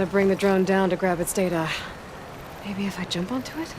Gotta bring the drone down to grab its data. Maybe if I jump onto it?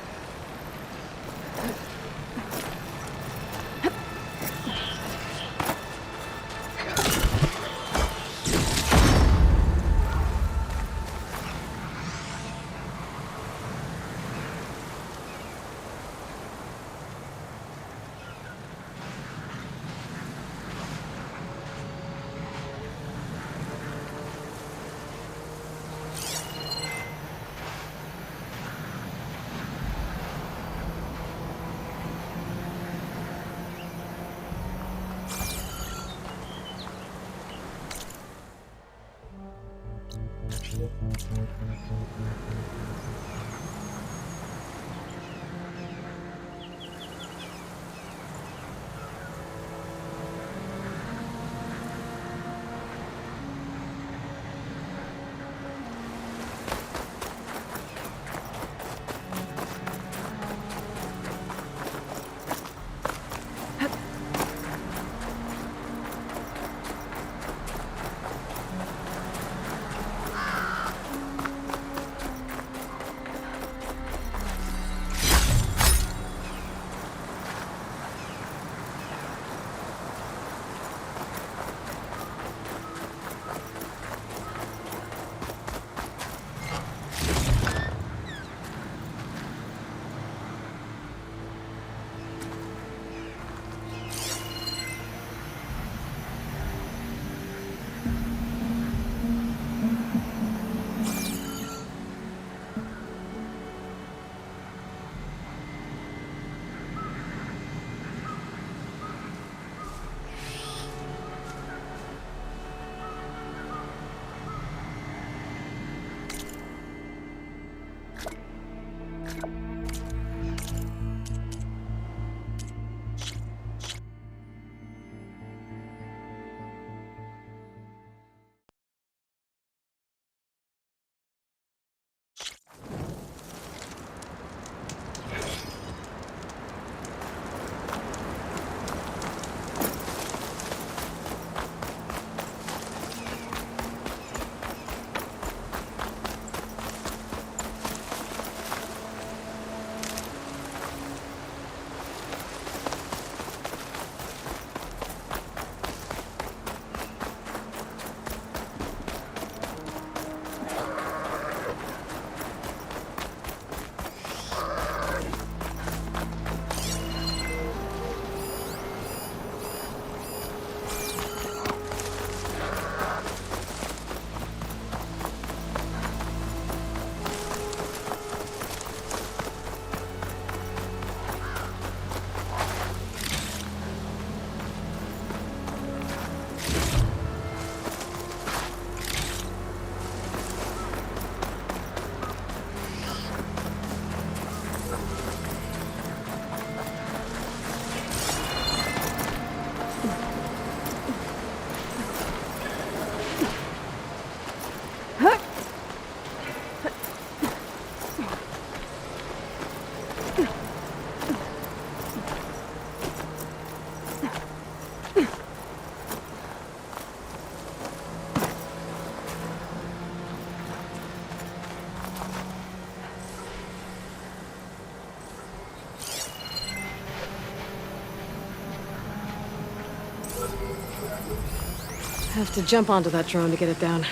Have to jump onto that drone to get it down.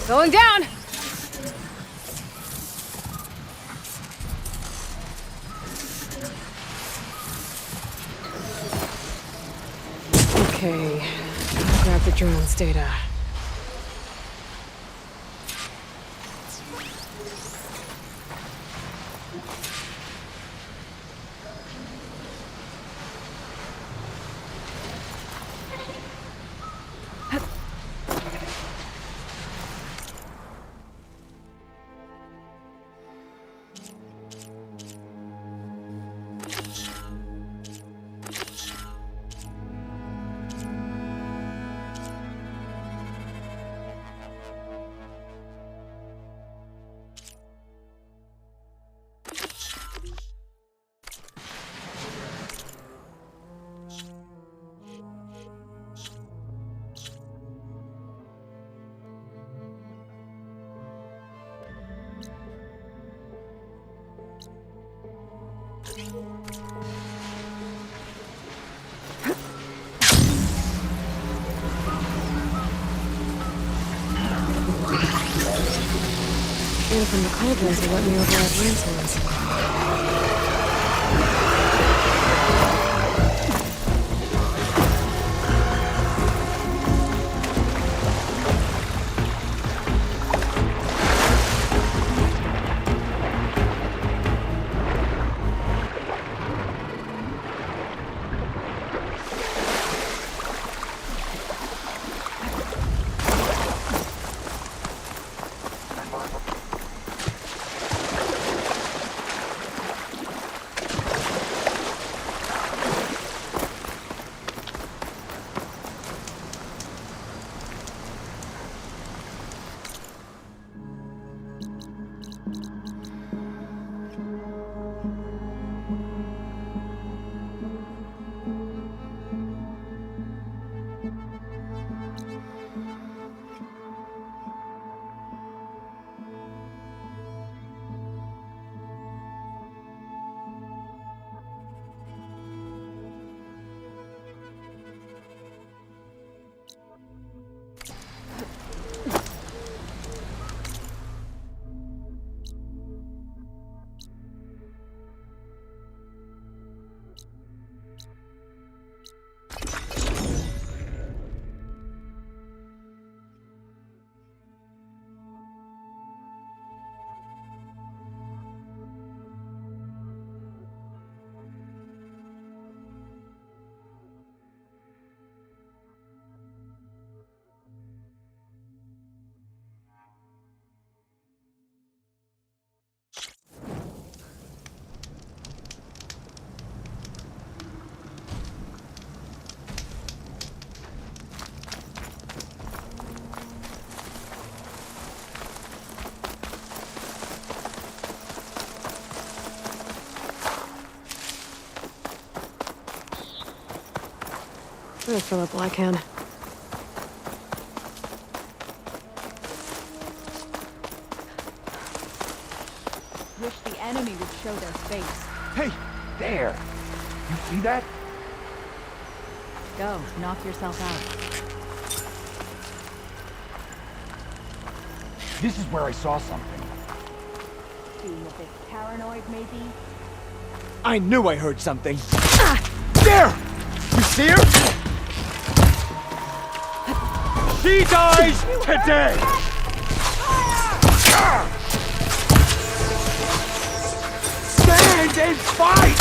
Going down! Okay, I'll grab the drone's data. And from the Coldron to let me over our ransoms. gonna fill up while I can. Wish the enemy would show their face. Hey, there! You see that? Go, knock yourself out. This is where I saw something. Being a bit paranoid, maybe? I knew I heard something. There! You see her? She dies today! Stand and fight!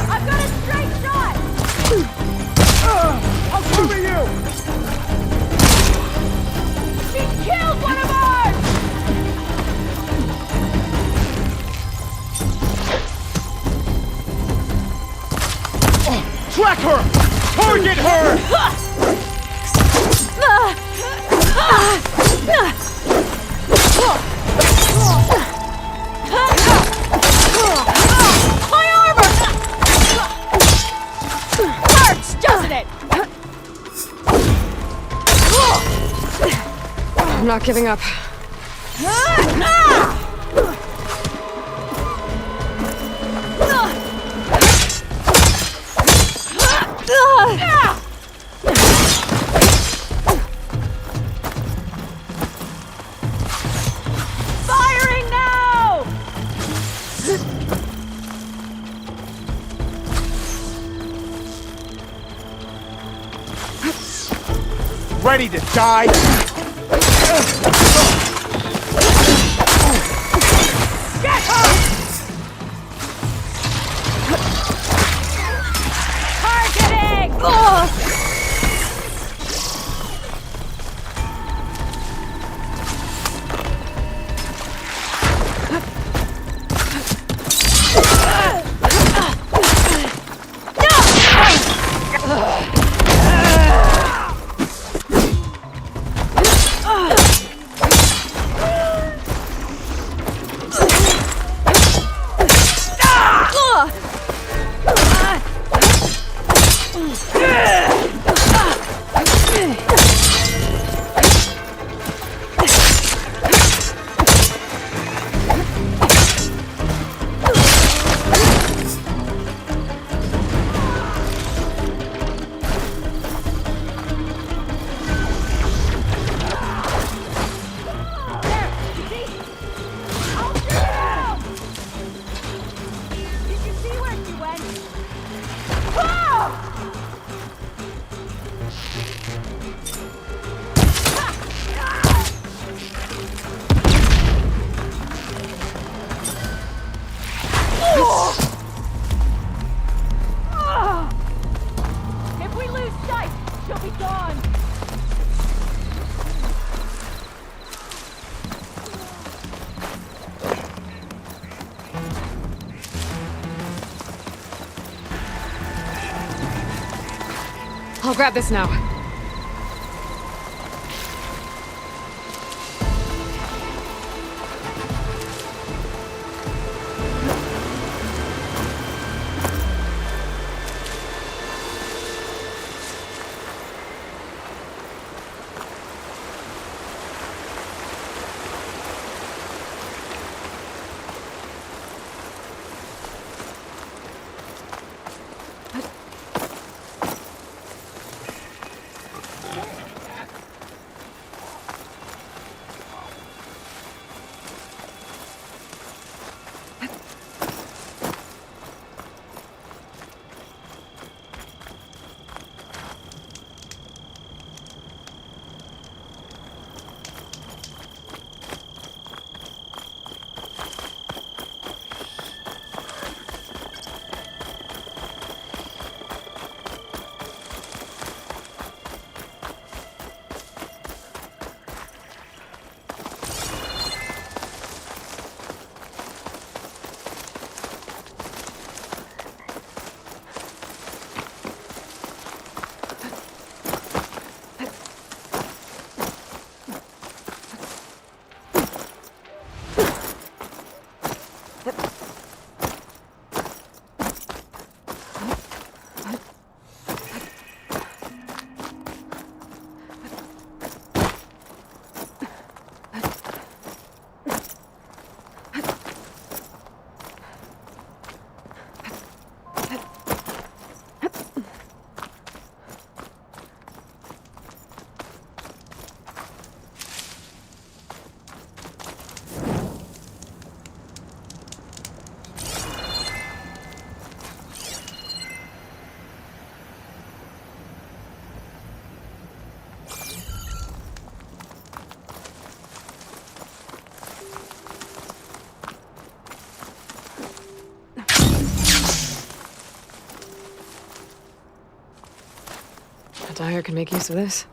I've got a straight shot! I'll cover you! She killed one of ours! Track her! Target her! My armor! Hurts, doesn't it? I'm not giving up. Firing now! Ready to die? Get her! Targeting! If we lose sight, she'll be gone. I'll grab this now. Dyer can make use of this.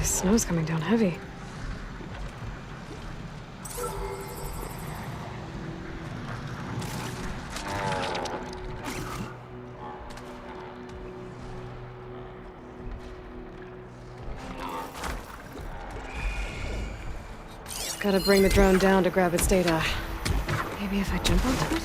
Snow's coming down heavy. Gotta bring the drone down to grab its data. Maybe if I jump onto it?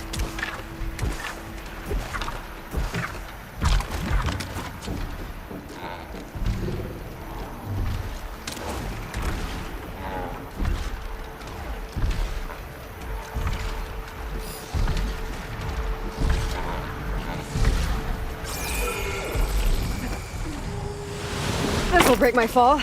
This'll break my fall.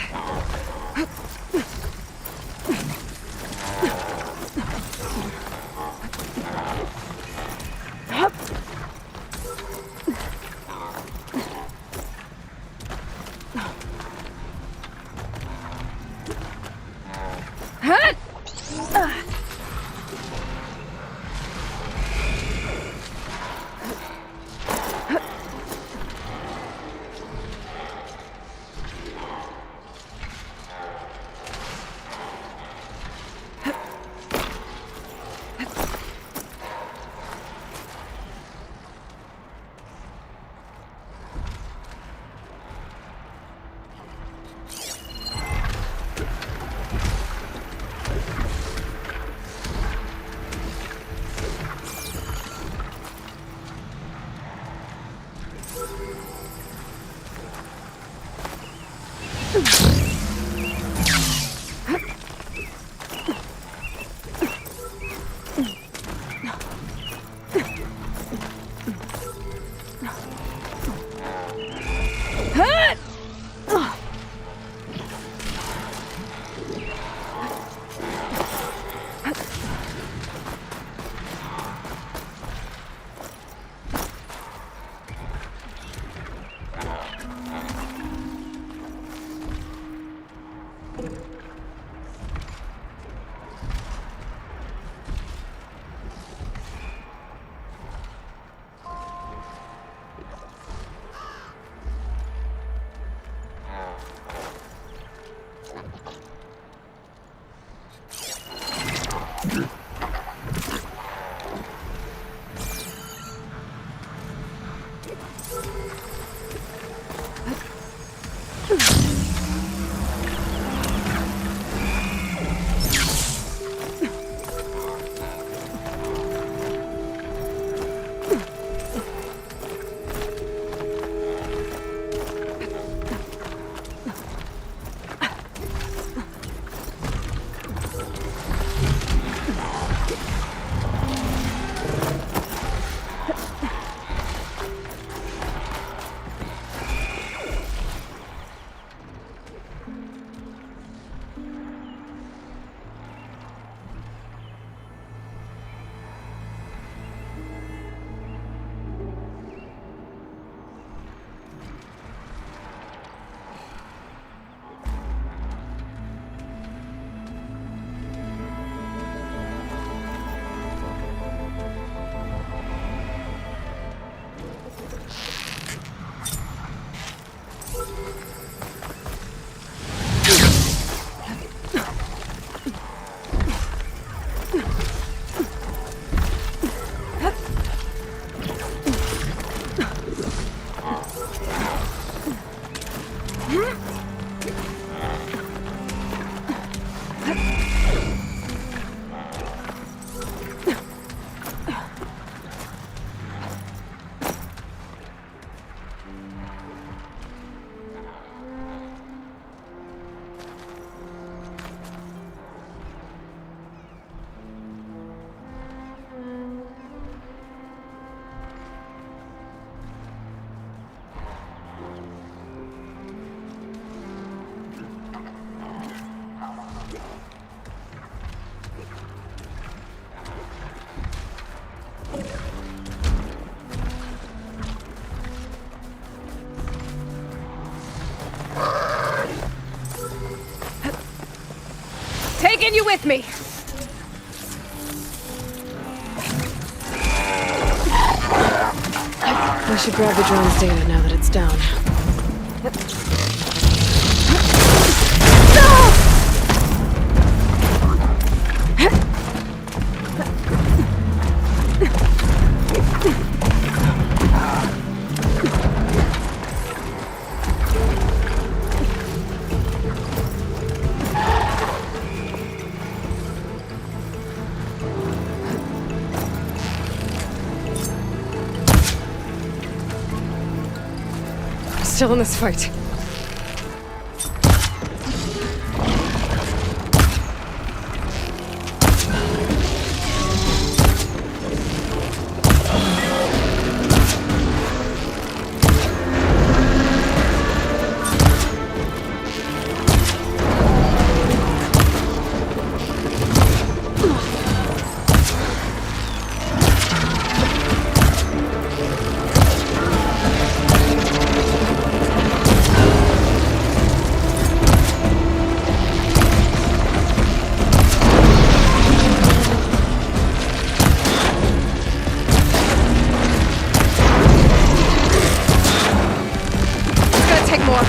and you with me? We should grab the drone's data now that it's down. Still in this fight. Take more.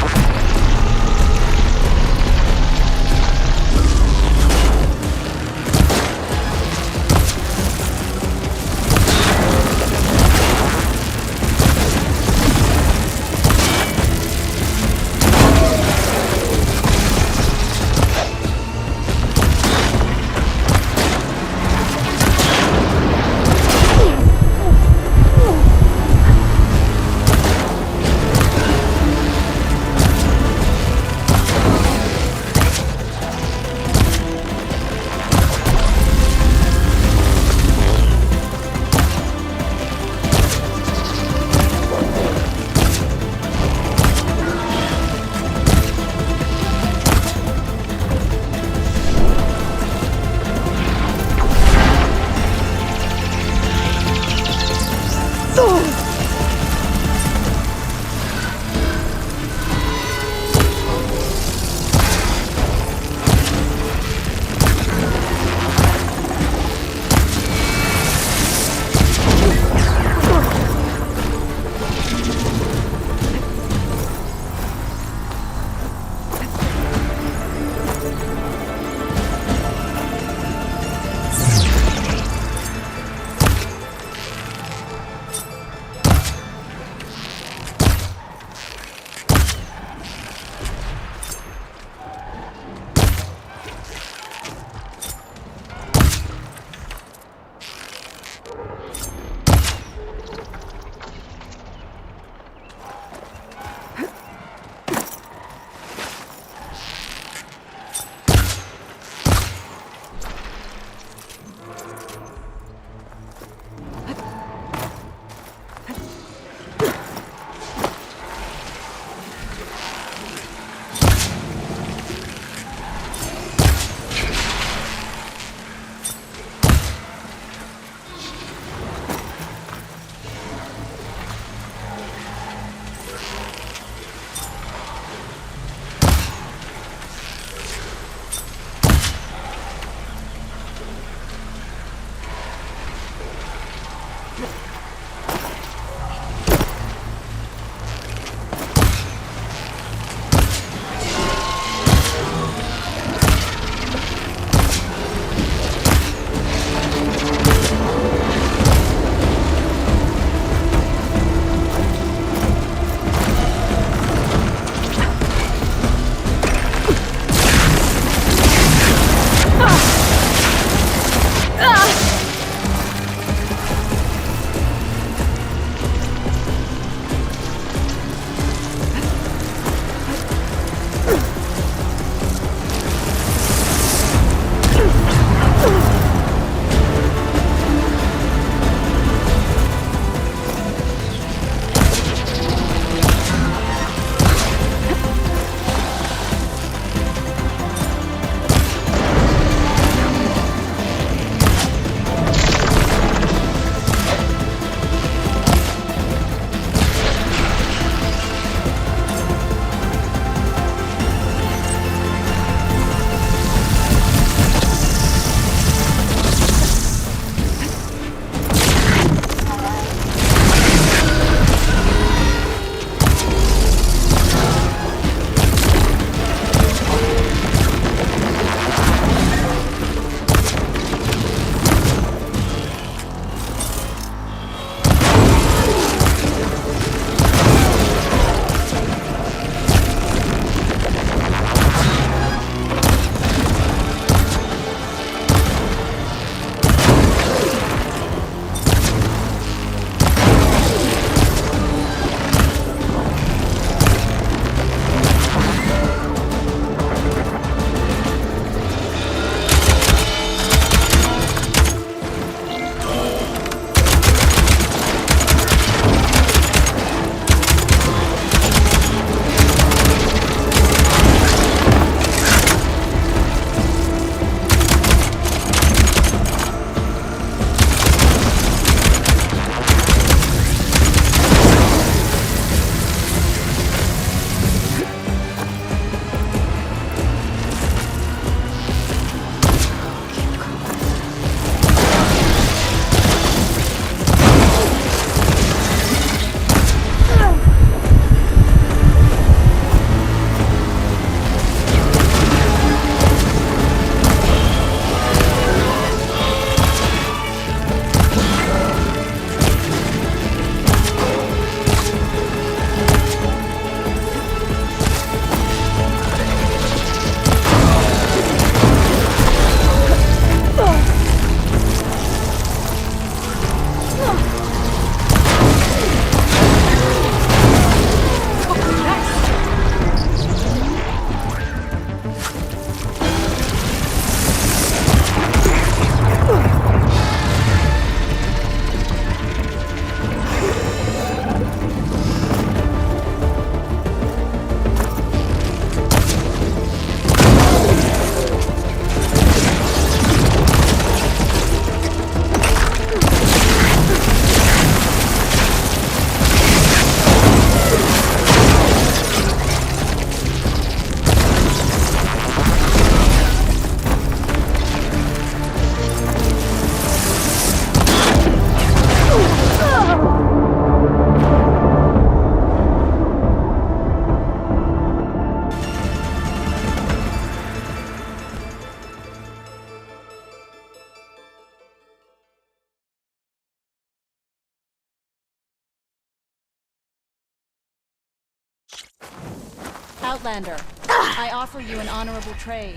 Outlander. I offer you an honorable trade.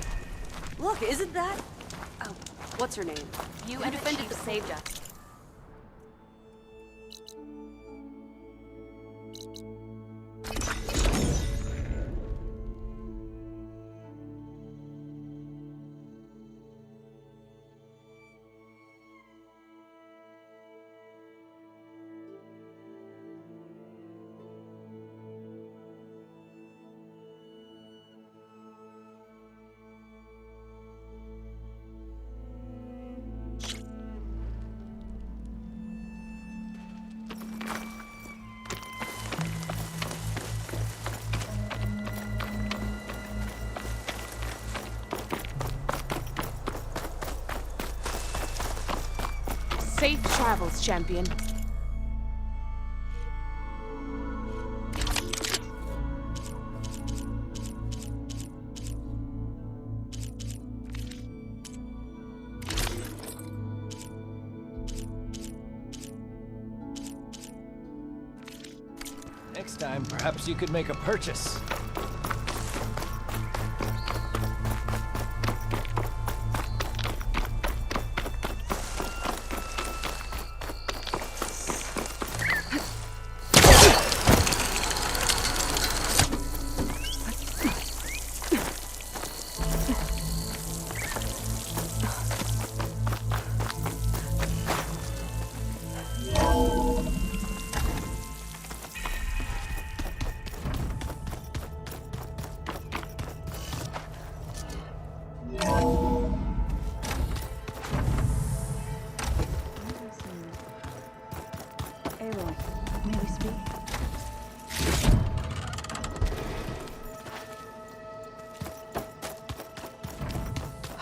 Look, isn't that... Oh, what's her name? You and defended the saved us. Safe travels, champion. Next time, perhaps you could make a purchase.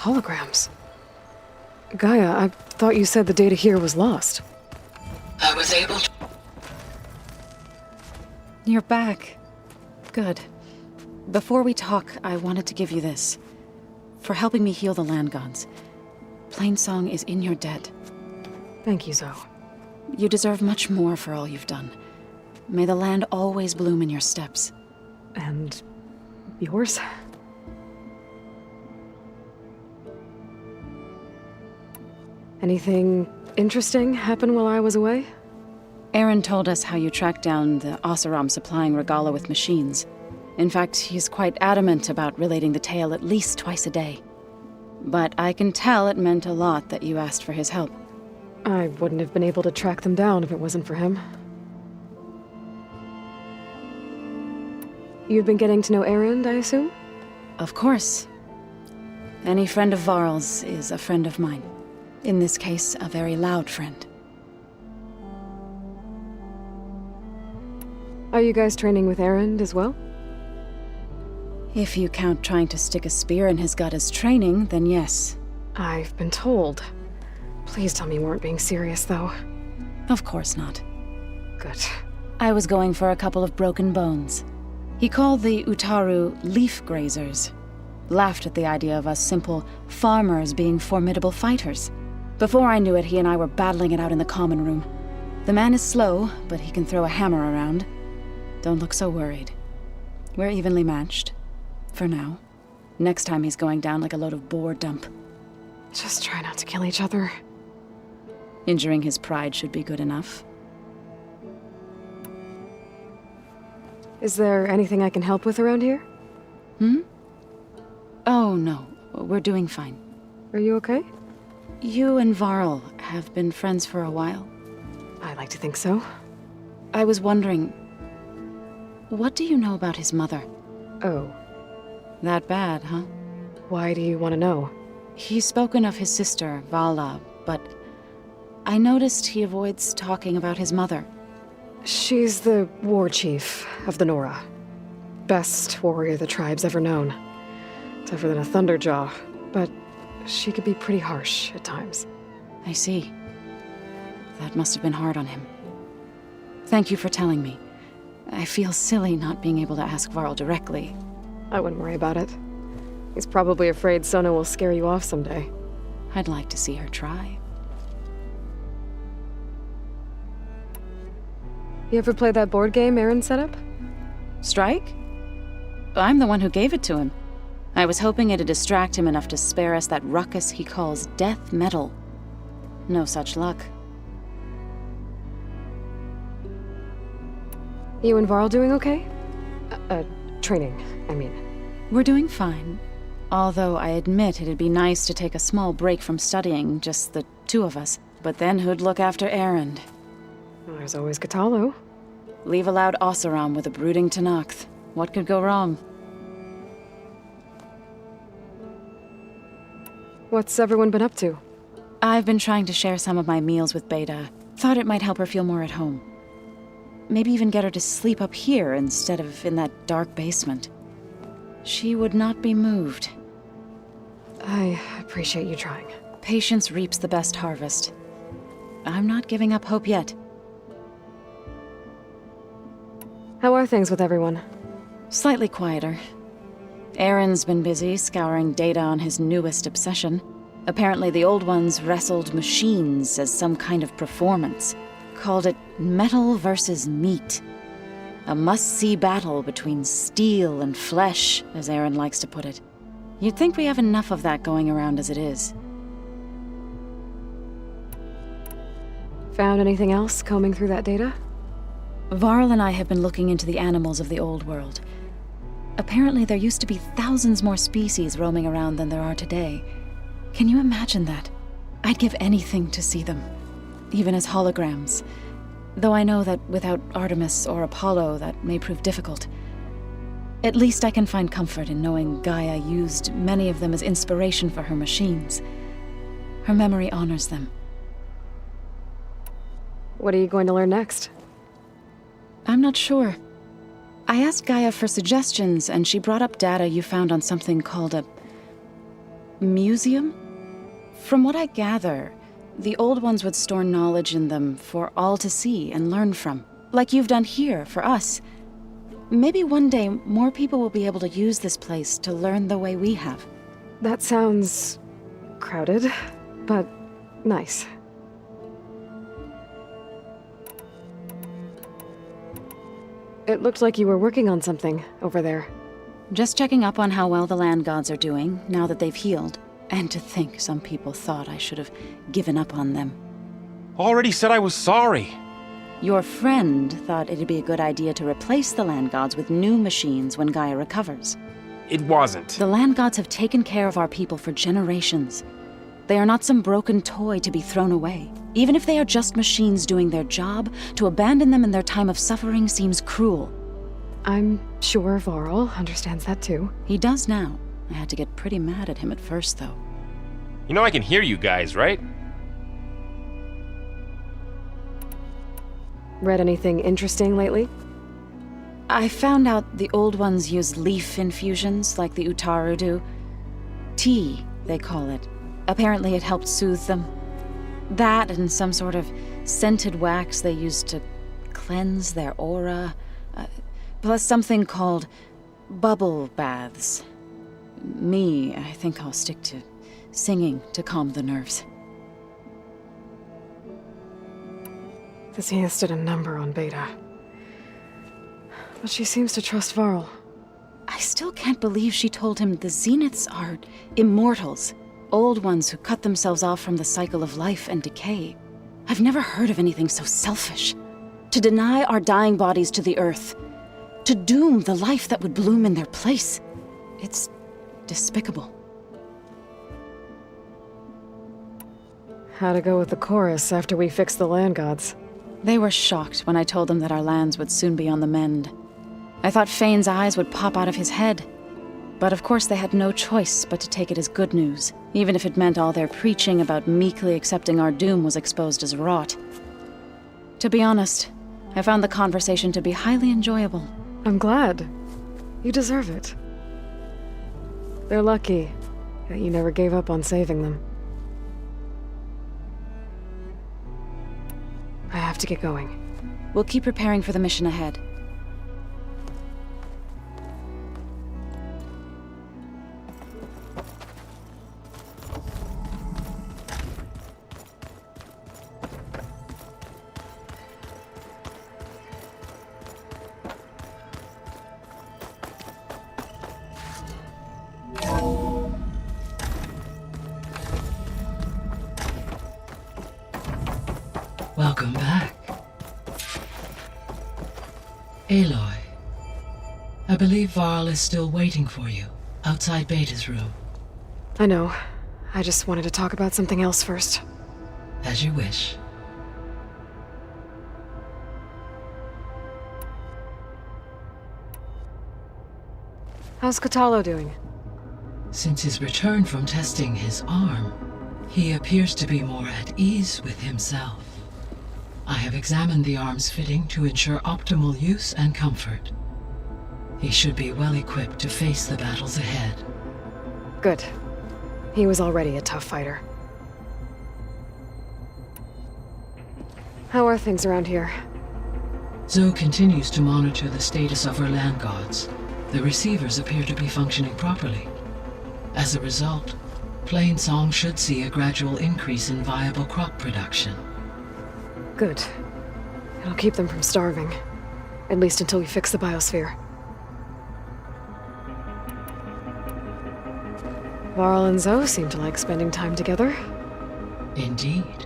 Holograms. Gaia, I thought you said the data here was lost. I was able to... You're back. Good. Before we talk, I wanted to give you this. For helping me heal the land gods. Plainsong is in your debt. Thank you, Zoe. You deserve much more for all you've done. May the land always bloom in your steps. And yours? Anything interesting happen while I was away? Aaron told us how you tracked down the Oseram supplying Regala with machines. In fact, he's quite adamant about relating the tale at least twice a day. But I can tell it meant a lot that you asked for his help. I wouldn't have been able to track them down if it wasn't for him. You've been getting to know Aaron, I assume? Of course. Any friend of Varl's is a friend of mine. In this case, a very loud friend. Are you guys training with Aaron as well? If you count trying to stick a spear in his gut as training, then yes. I've been told. Please tell me you weren't being serious, though. Of course not. Good. I was going for a couple of broken bones. He called the Utaru leaf grazers. Laughed at the idea of us simple farmers being formidable fighters. Before I knew it, he and I were battling it out in the common room. The man is slow, but he can throw a hammer around. Don't look so worried. We're evenly matched. For now. Next time he's going down like a load of boar dump. Just try not to kill each other. Injuring his pride should be good enough. Is there anything I can help with around here? Oh, no. We're doing fine. Are you okay? You and Varl have been friends for a while. I like to think so. I was wondering, what do you know about his mother? Oh. That bad, huh? Why do you want to know? He's spoken of his sister, Vala, but I noticed he avoids talking about his mother. She's the war chief of the Nora. Best warrior the tribe's ever known. Tougher than a Thunderjaw, but she could be pretty harsh at times. I see. That must have been hard on him. Thank you for telling me. I feel silly not being able to ask Varl directly. I wouldn't worry about it. He's probably afraid Sona will scare you off someday. I'd like to see her try. You ever play that board game Aaron set up? Strike? I'm the one who gave it to him. I was hoping it'd distract him enough to spare us that ruckus he calls death metal. No such luck. You and Varl doing okay? Training, I mean. We're doing fine. Although I admit it'd be nice to take a small break from studying, just the two of us. But then who'd look after Erend? Well, there's always Cthulhu. Leave a loud Osseram with a brooding Tenakth. What could go wrong? What's everyone been up to? I've been trying to share some of my meals with Beta. Thought it might help her feel more at home. Maybe even get her to sleep up here instead of in that dark basement. She would not be moved. I appreciate you trying. Patience reaps the best harvest. I'm not giving up hope yet. How are things with everyone? Slightly quieter. Aaron's been busy scouring data on his newest obsession. Apparently the old ones wrestled machines as some kind of performance. Called it metal versus meat. A must-see battle between steel and flesh, as Aaron likes to put it. You'd think we have enough of that going around as it is. Found anything else combing through that data? Varl and I have been looking into the animals of the old world. Apparently there used to be thousands more species roaming around than there are today. Can you imagine that? I'd give anything to see them. Even as holograms. Though I know that without Artemis or Apollo, that may prove difficult. At least I can find comfort in knowing Gaia used many of them as inspiration for her machines. Her memory honors them. What are you going to learn next? I'm not sure. I asked Gaia for suggestions, and she brought up data you found on something called a museum? From what I gather, the old ones would store knowledge in them for all to see and learn from. Like you've done here, for us. Maybe one day, more people will be able to use this place to learn the way we have. That sounds crowded, but nice. It looked like you were working on something over there. Just checking up on how well the land gods are doing, now that they've healed. And to think some people thought I should have given up on them. Already said I was sorry. Your friend thought it'd be a good idea to replace the land gods with new machines when Gaia recovers. It wasn't. The land gods have taken care of our people for generations. They are not some broken toy to be thrown away. Even if they are just machines doing their job, to abandon them in their time of suffering seems cruel. I'm sure Varl understands that too. He does now. I had to get pretty mad at him at first, though. You know I can hear you guys, right? Read anything interesting lately? I found out the old ones use leaf infusions like the Utaru do. Tea, they call it. Apparently it helped soothe them. That and some sort of scented wax they used to cleanse their aura. Plus something called bubble baths. Me, I think I'll stick to singing to calm the nerves. The Zenith did a number on Beta. But she seems to trust Varl. I still can't believe she told him the Zeniths are immortals. Old ones who cut themselves off from the cycle of life and decay. I've never heard of anything so selfish. To deny our dying bodies to the earth. To doom the life that would bloom in their place. It's despicable. How to go with the chorus after we fixed the land gods. They were shocked when I told them that our lands would soon be on the mend. I thought Fane's eyes would pop out of his head. But of course they had no choice but to take it as good news, even if it meant all their preaching about meekly accepting our doom was exposed as rot. To be honest, I found the conversation to be highly enjoyable. I'm glad. You deserve it. They're lucky that you never gave up on saving them. I have to get going. We'll keep preparing for the mission ahead. Aloy, I believe Varl is still waiting for you, outside Beta's room. I know. I just wanted to talk about something else first. As you wish. How's Kotallo doing? Since his return from testing his arm, he appears to be more at ease with himself. I have examined the arm's fitting to ensure optimal use and comfort. He should be well equipped to face the battles ahead. Good. He was already a tough fighter. How are things around here? Zoe continues to monitor the status of her land gods. The receivers appear to be functioning properly. As a result, Plainsong should see a gradual increase in viable crop production. Good. It'll keep them from starving. At least until we fix the biosphere. Varl and Zoe seem to like spending time together. Indeed.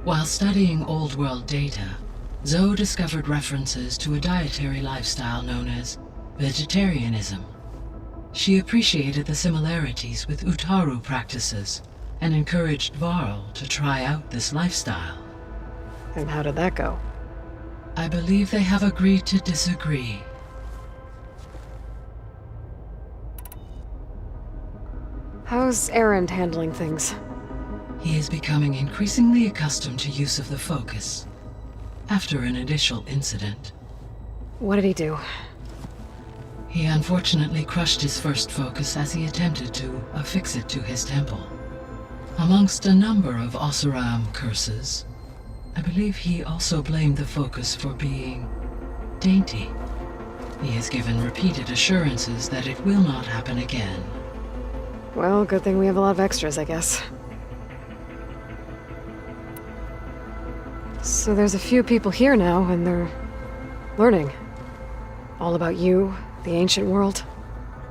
While studying Old World data, Zoe discovered references to a dietary lifestyle known as vegetarianism. She appreciated the similarities with Utaru practices and encouraged Varl to try out this lifestyle. And how did that go? I believe they have agreed to disagree. How's Erend handling things? He is becoming increasingly accustomed to use of the focus, after an initial incident. What did he do? He unfortunately crushed his first focus as he attempted to affix it to his temple. Amongst a number of Oseram curses, I believe he also blamed the focus for being dainty. He has given repeated assurances that it will not happen again. Well, good thing we have a lot of extras, I guess. So there's a few people here now, and they're learning. All about you, the ancient world.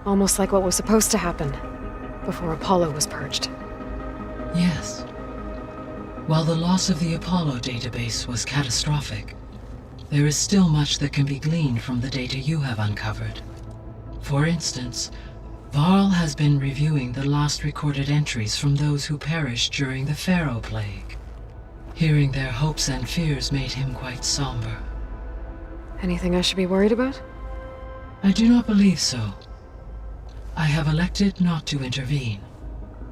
Almost like what was supposed to happen before Apollo was purged. Yes. While the loss of the Apollo database was catastrophic, there is still much that can be gleaned from the data you have uncovered. For instance, Varl has been reviewing the last recorded entries from those who perished during the Pharaoh Plague. Hearing their hopes and fears made him quite somber. Anything I should be worried about? I do not believe so. I have elected not to intervene,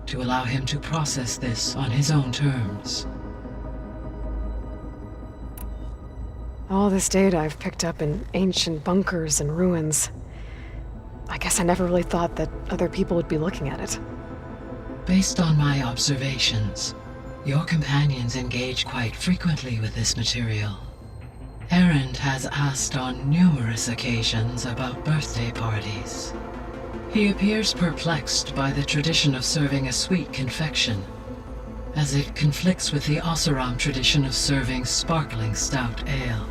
to allow him to process this on his own terms. All this data I've picked up in ancient bunkers and ruins. I guess I never really thought that other people would be looking at it. Based on my observations, your companions engage quite frequently with this material. Erend has asked on numerous occasions about birthday parties. He appears perplexed by the tradition of serving a sweet confection, as it conflicts with the Oseram tradition of serving sparkling stout ale.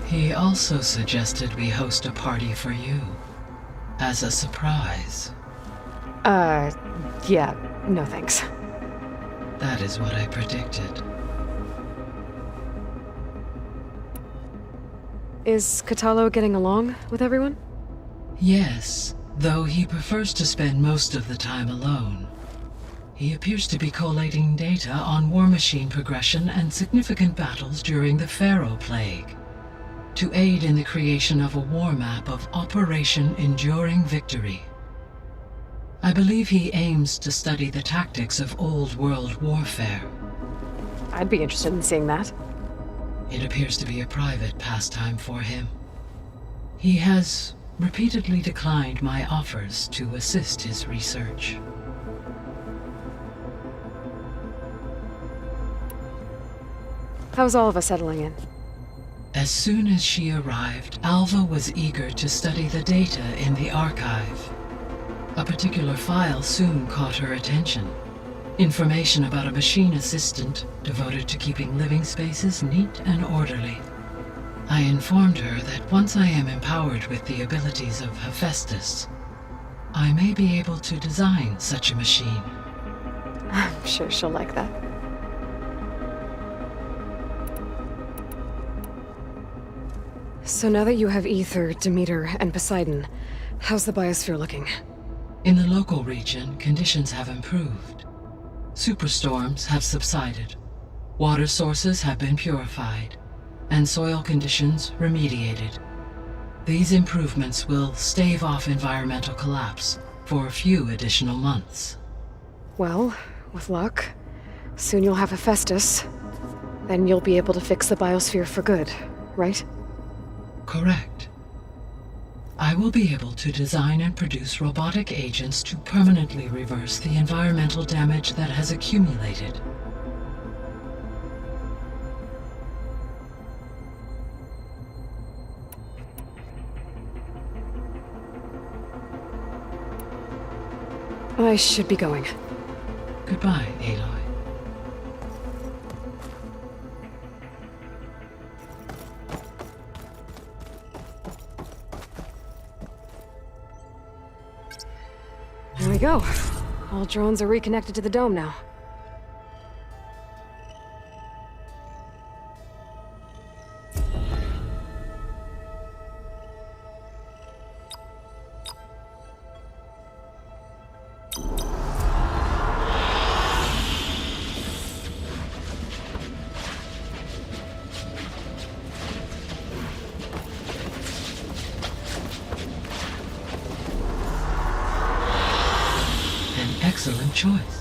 He also suggested we host a party for you, as a surprise. Yeah, no thanks. That is what I predicted. Is Kotallo getting along with everyone? Yes, though he prefers to spend most of the time alone. He appears to be collating data on war machine progression and significant battles during the Pharaoh Plague, to aid in the creation of a war map of Operation Enduring Victory. I believe he aims to study the tactics of Old World warfare. I'd be interested in seeing that. It appears to be a private pastime for him. He has repeatedly declined my offers to assist his research. How's all of us settling in? As soon as she arrived, Alva was eager to study the data in the archive. A particular file soon caught her attention. Information about a machine assistant devoted to keeping living spaces neat and orderly. I informed her that once I am empowered with the abilities of Hephaestus, I may be able to design such a machine. I'm sure she'll like that. So now that you have Ether, Demeter, and Poseidon, how's the biosphere looking? In the local region, conditions have improved. Superstorms have subsided. Water sources have been purified, and soil conditions remediated. These improvements will stave off environmental collapse for a few additional months. Well, with luck, soon you'll have Hephaestus. Then you'll be able to fix the biosphere for good, right? Correct. I will be able to design and produce robotic agents to permanently reverse the environmental damage that has accumulated. I should be going. Goodbye, Aloy. There we go. All drones are reconnected to the dome now. Excellent choice.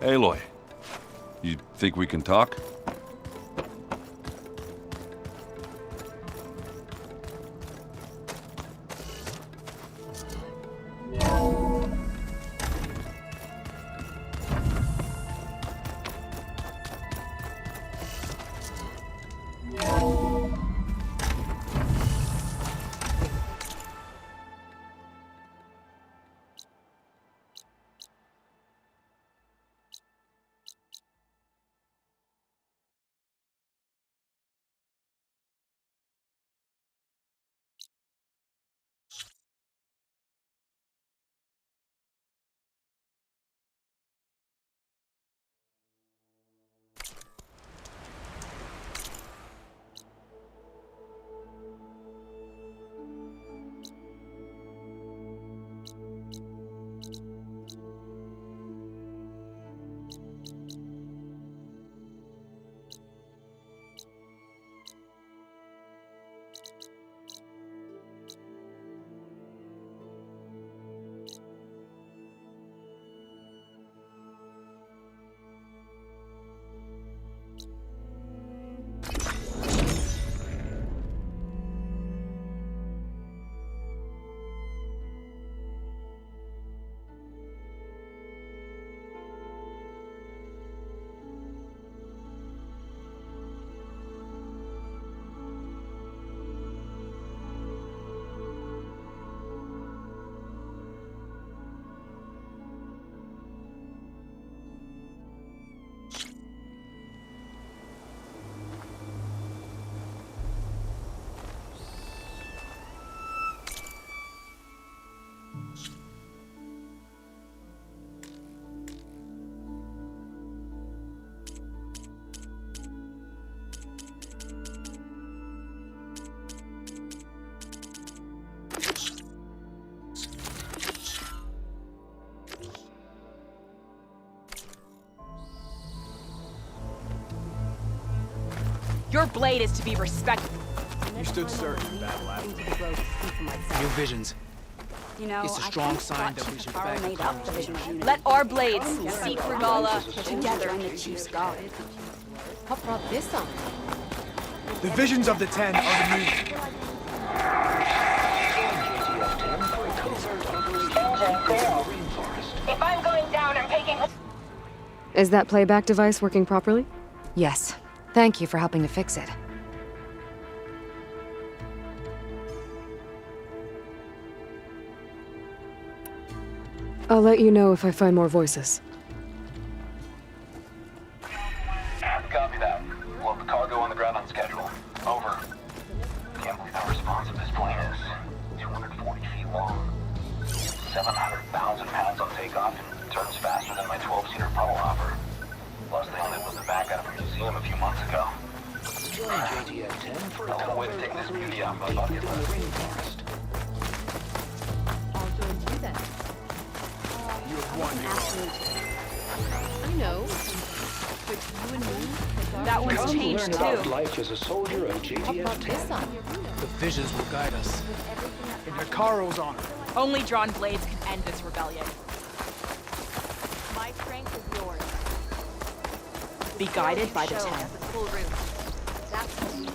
Aloy, you think we can talk? Your blade is to be respected. You stood certain, Battle Lab. Into the road to see for myself. New visions. You know, It's a I strong kinda sign thought that we Chief should Varl beg made the up the vision of unity. Let our blades seek for Gala together together. in the Chief's guard. What brought this on? The visions of the Ten are the new. If I'm going down, I'm taking... Is that playback device working properly? Yes. Thank you for helping to fix it. I'll let you know if I find more voices. Copy that. We'll have the cargo on the ground on schedule. Over. Can't believe how responsive this plane is. 240 feet long. 700,000 pounds on takeoff and turns faster than my 12-seater puddle hopper. Plus, they only put the back out of a museum a few months ago. I'll wait to take this beauty off my bucket list. I'll join you then. You have won your I know. But you and me... That one's changed too. Life as a soldier of What brought this on? The visions will guide us. In Hikaru's honor. Only drawn blades can end this rebellion. My strength is yours. Be guided by the Show Ten. has a full route. That's what we need.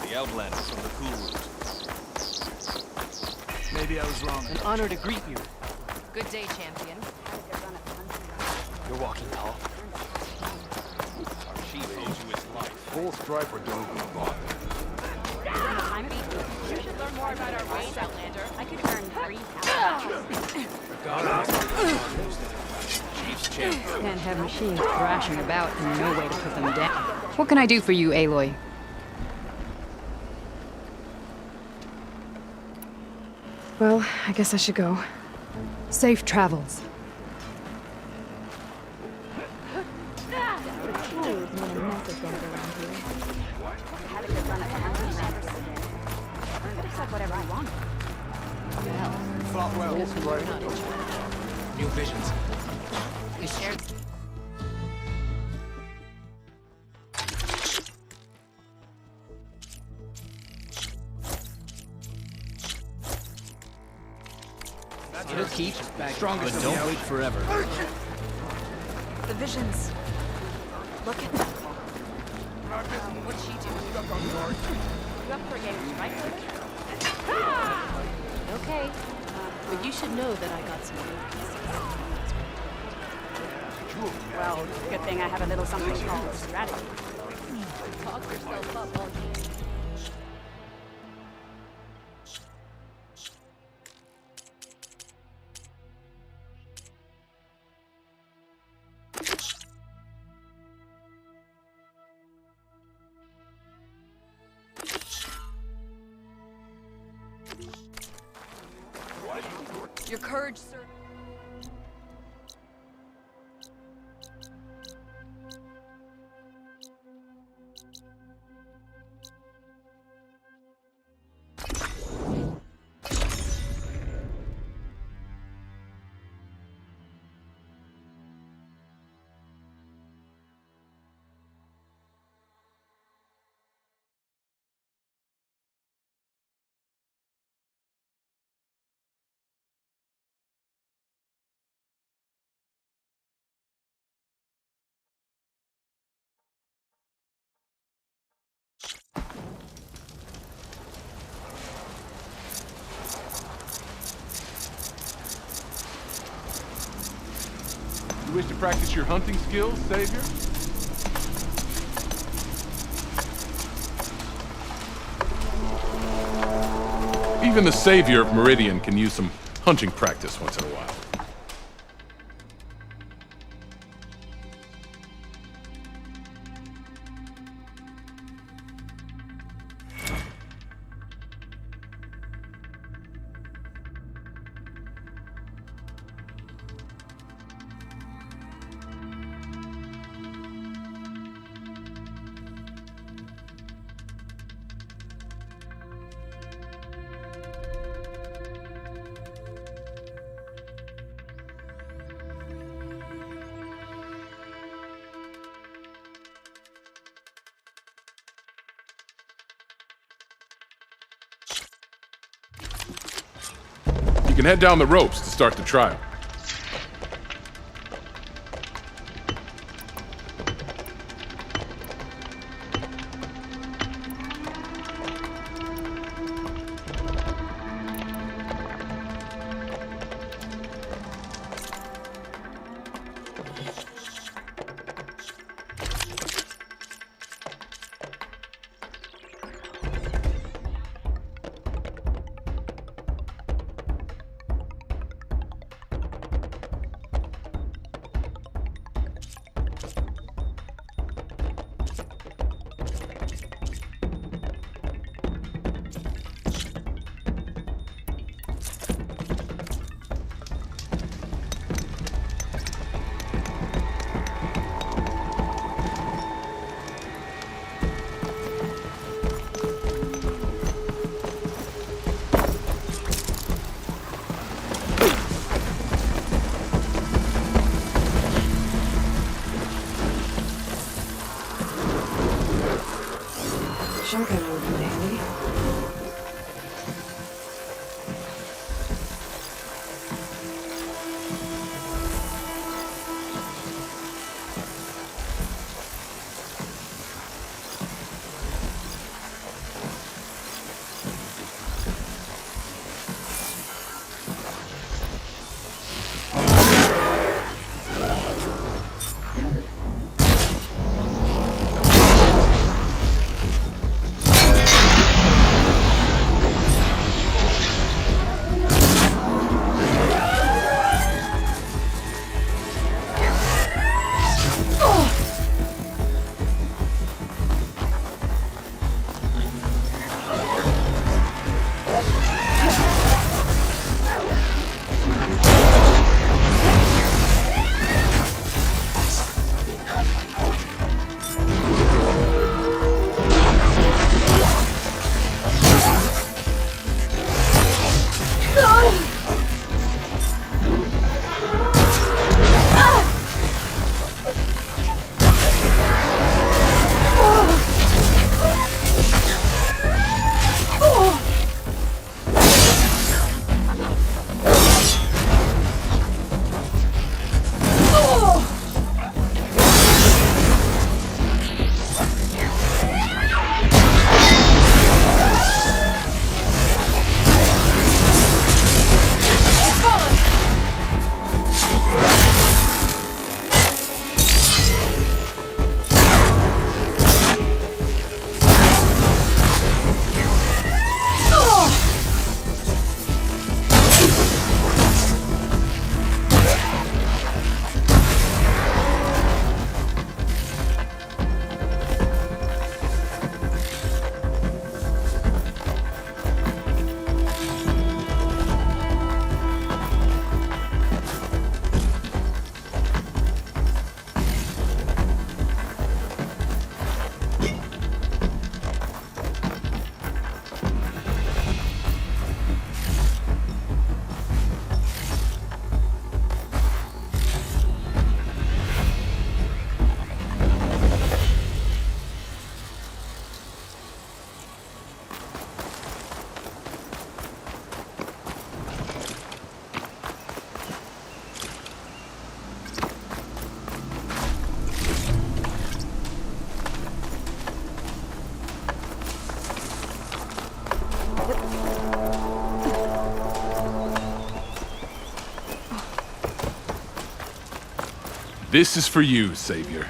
The Outlander from the Cool Route. Maybe I was wrong. An honor to greet you. Good day, champion. You're walking tall. Our chief owes you his life. Full striper don't bother. You should learn more about our ways, Outlander. I could earn 3,000. Chief's champion. Can't have machines thrashing about and no way to put them down. What can I do for you, Aloy? Well, I guess I should go. Safe travels. Looks like whatever I wanted. You fought well. New visions. We shared. It'll keep strongest. But don't wait forever. The visions. Look at that. What'd she do? You up for a game of strike later? Okay. But you should know that I got some new pieces. Well, good thing I have a little something called strategy. Talk yourself up all game. Your courage, sir. You wish to practice your hunting skills, Savior? Even the Savior of Meridian can use some hunting practice once in a while. can head down the ropes to start the trial. Shotgun would come in handy. This is for you, Savior.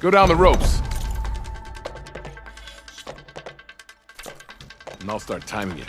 Go down the ropes. And I'll start timing you.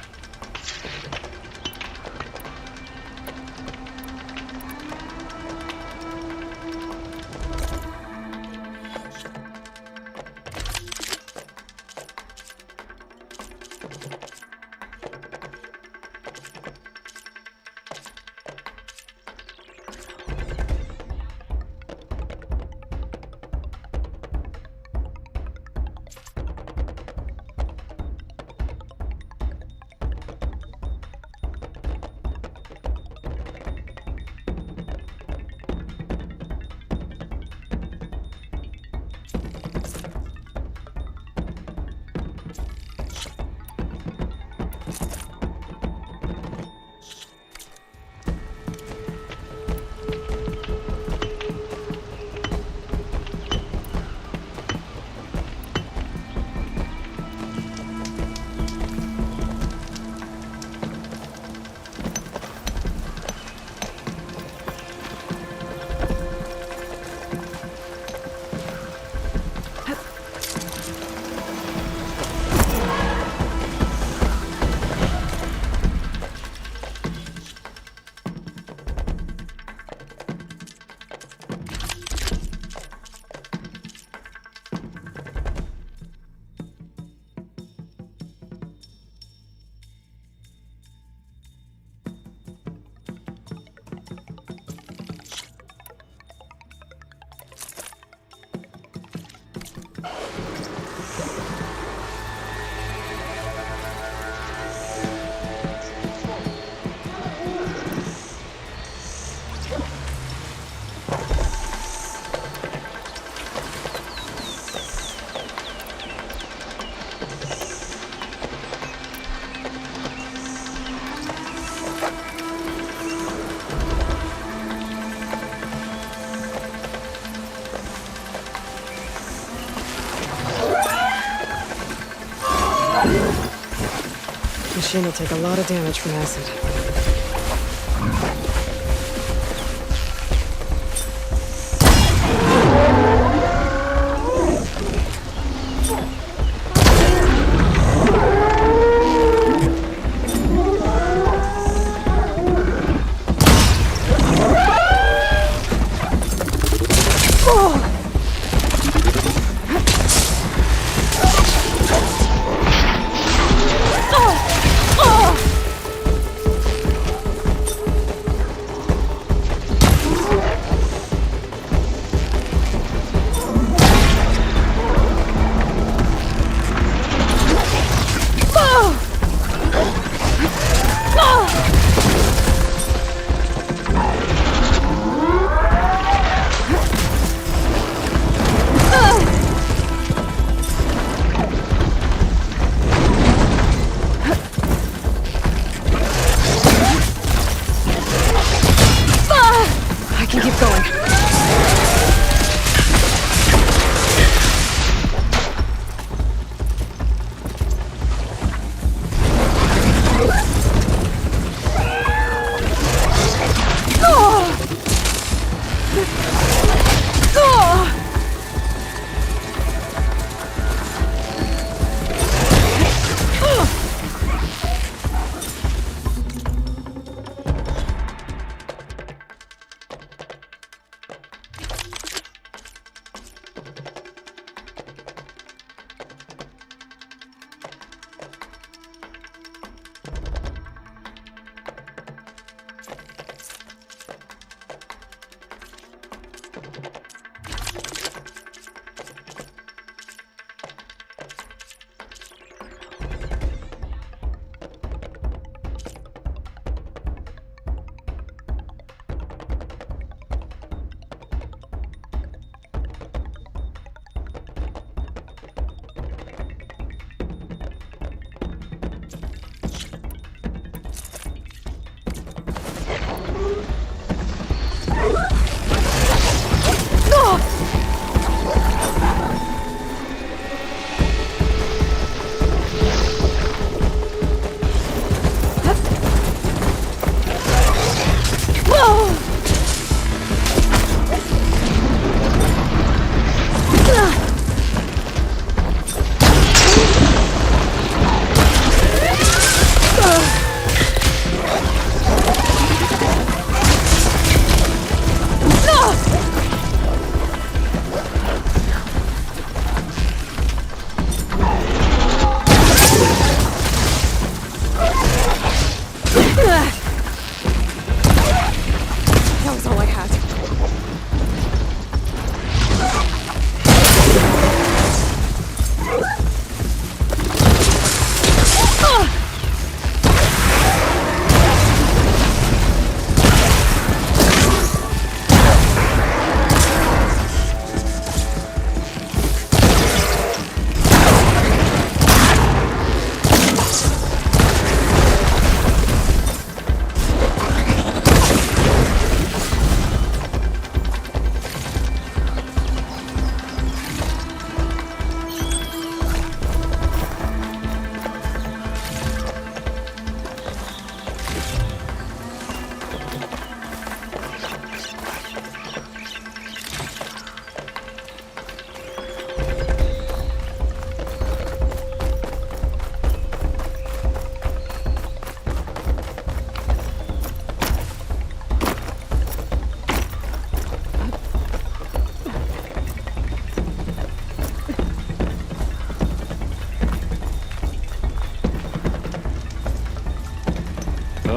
Machine will take a lot of damage from acid.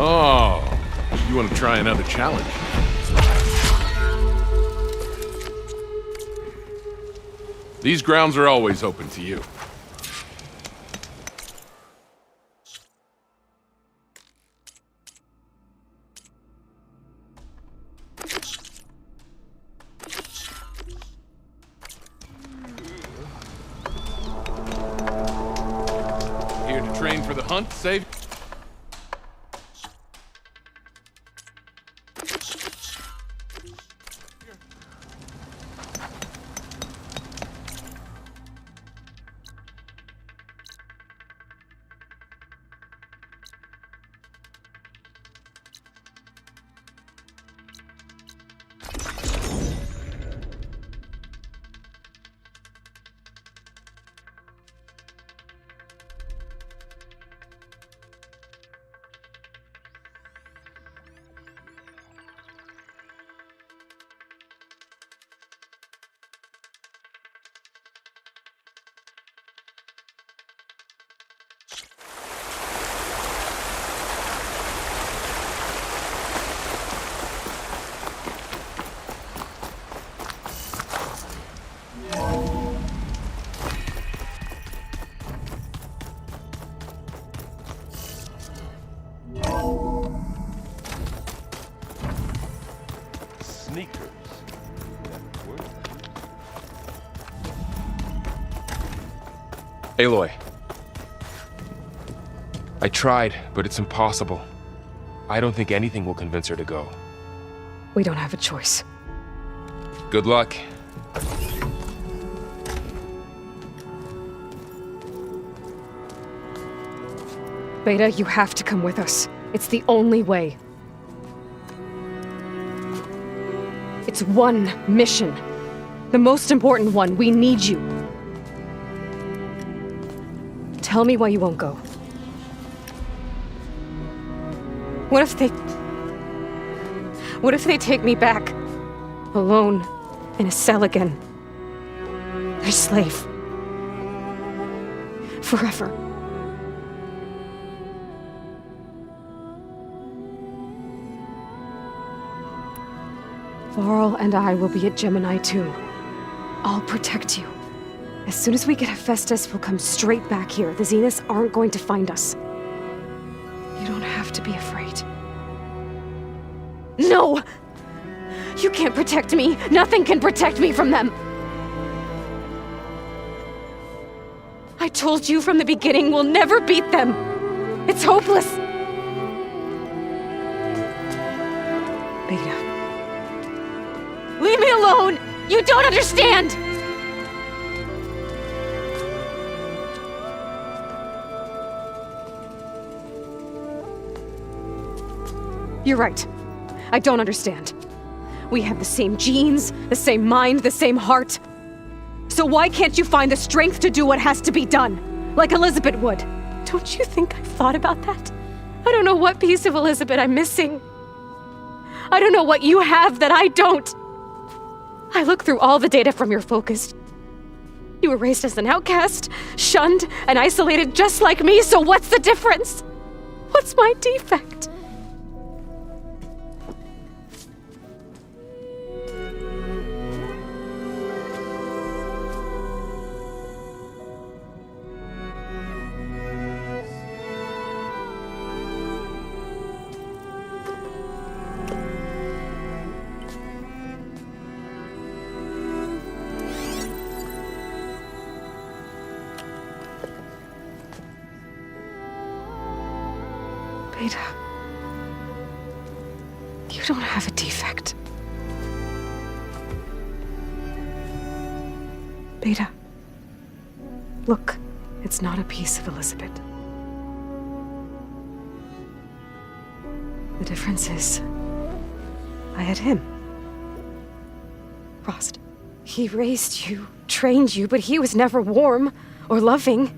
Oh, you want to try another challenge? These grounds are always open to you. Here to train for the hunt, save? Sneakers. Aloy. I tried, but it's impossible. I don't think anything will convince her to go. We don't have a choice. Good luck. Beta, you have to come with us. It's the only way. It's one mission. The most important one. We need you. Tell me why you won't go. What if they take me back? Alone, in a cell again. Their slave. Forever. Varl and I will be at GEMINI too. I'll protect you. As soon as we get Hephaestus, we'll come straight back here. The Zeniths aren't going to find us. You don't have to be afraid. No! You can't protect me! Nothing can protect me from them! I told you from the beginning, we'll never beat them! It's hopeless! Beta. Leave me alone! You don't understand! You're right. I don't understand. We have the same genes, the same mind, the same heart. So why can't you find the strength to do what has to be done? Like Elizabeth would. Don't you think I've thought about that? I don't know what piece of Elizabeth I'm missing. I don't know what you have that I don't. I look through all the data from your focus. You were raised as an outcast, shunned, and isolated just like me, so what's the difference? What's my defect? Beta, you don't have a defect. Beta, look, it's not a piece of Elizabeth. The difference is, I had him. Frost. He raised you, trained you, but he was never warm or loving.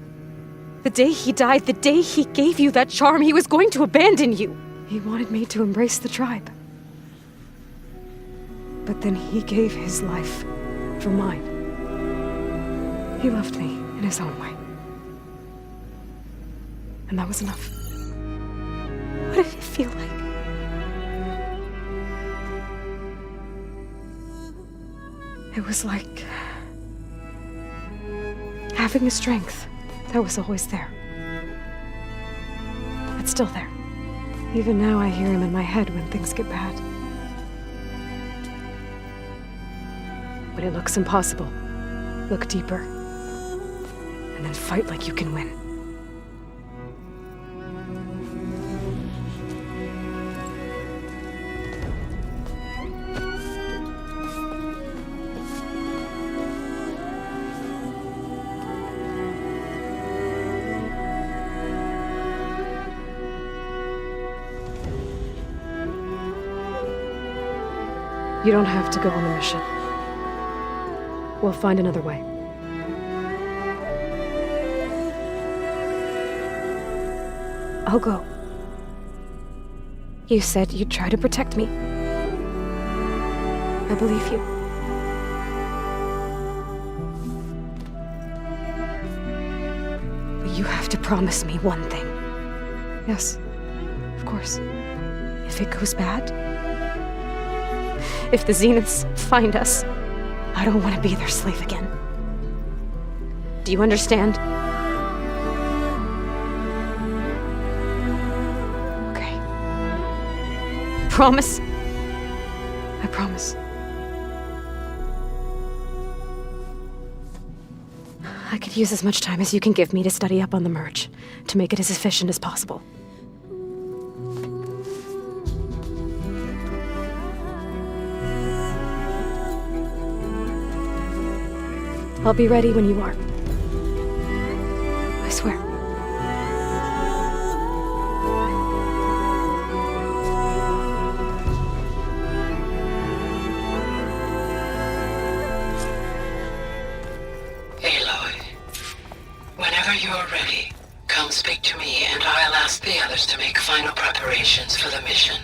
The day he died, the day he gave you that charm, he was going to abandon you. He wanted me to embrace the tribe. But then he gave his life for mine. He loved me in his own way. And that was enough. What did it feel like? It was like having a strength that was always there. It's still there. Even now I hear him in my head when things get bad. When it looks impossible, look deeper. And then fight like you can win. You don't have to go on the mission. We'll find another way. I'll go. You said you'd try to protect me. I believe you. But you have to promise me one thing. Yes, of course. If it goes bad, if the Zeniths find us, I don't want to be their slave again. Do you understand? Okay. Promise? I promise. I could use as much time as you can give me to study up on the merge, to make it as efficient as possible. I'll be ready when you are. I swear. Aloy, whenever you're ready, come speak to me and I'll ask the others to make final preparations for the mission.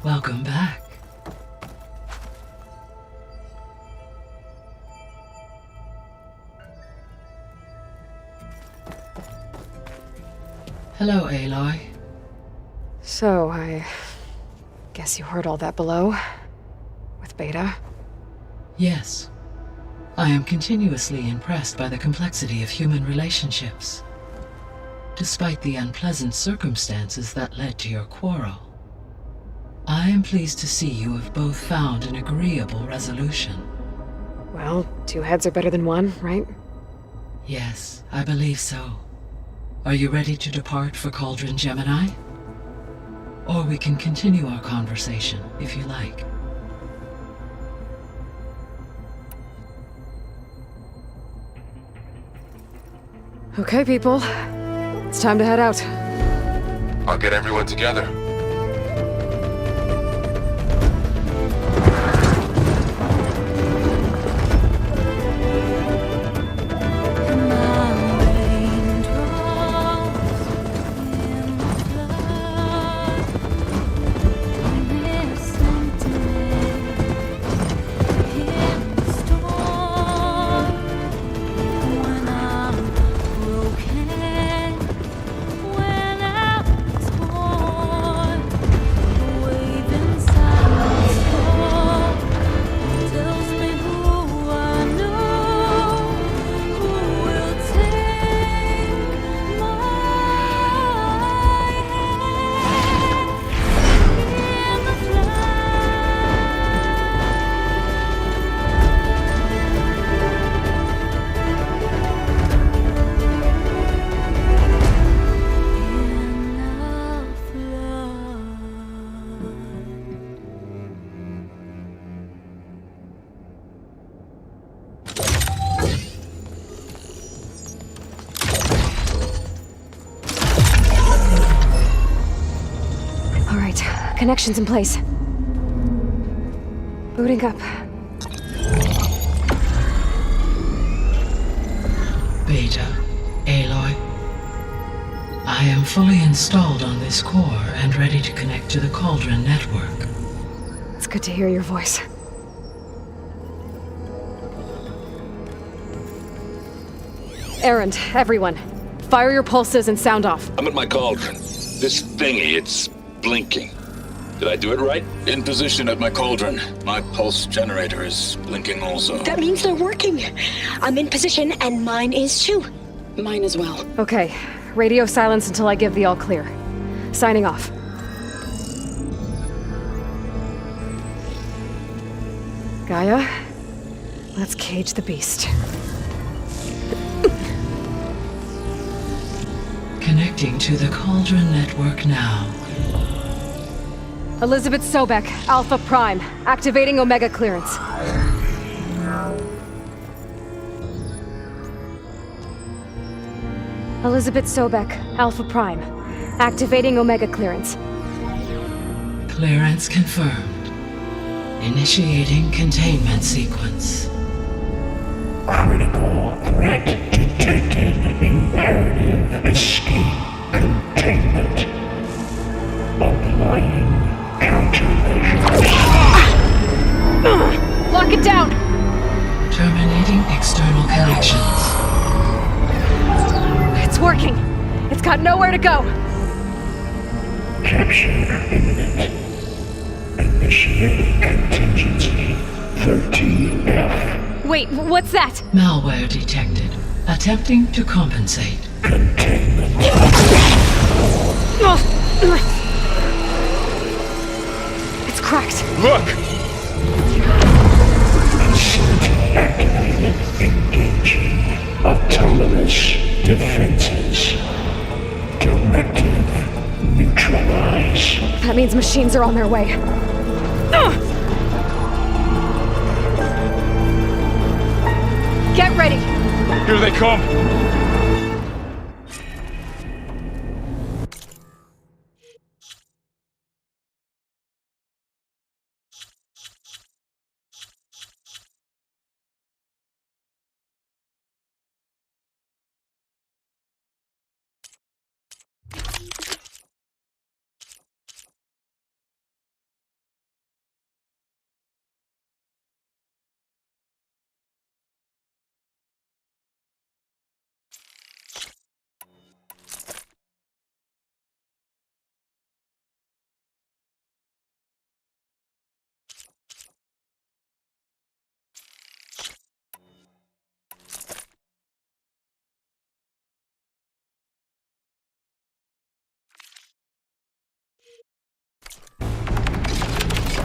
Welcome back. Hello, Aloy. So, I guess you heard all that below? With Beta? Yes. I am continuously impressed by the complexity of human relationships. Despite the unpleasant circumstances that led to your quarrel, I am pleased to see you have both found an agreeable resolution. Well, two heads are better than one, right? Yes, I believe so. Are you ready to depart for Coldron, GEMINI? Or we can continue our conversation, if you like. Okay, people. It's time to head out. I'll get everyone together. Connections in place. Booting up. Beta, Aloy, I am fully installed on this core and ready to connect to the Coldron network. It's good to hear your voice. Errand, everyone. Fire your pulses and sound off. I'm at my cauldron. This thingy, it's blinking. Did I do it right? In position at my cauldron. My pulse generator is blinking also. That means they're working. I'm in position and mine is too. Mine as well. Okay. Radio silence until I give the all clear. Signing off. Gaia, let's cage the beast. Connecting to the Coldron network now. Elizabeth Sobek, Alpha Prime, activating Omega clearance. Elizabeth Sobek, Alpha Prime, activating Omega clearance. Clearance confirmed. Initiating containment sequence. Critical threat detected. Imperative escape containment. Applying countermeasures. Lock it down! Terminating external connections. It's working! It's got nowhere to go! Capture imminent. Initiating contingency 13F. Wait, what's that? Malware detected. Attempting to compensate. Containment. It's cracked. Look! Activated. Engaging. Autonomous defenses. Directive. Neutralize. That means machines are on their way. Get ready! Here they come!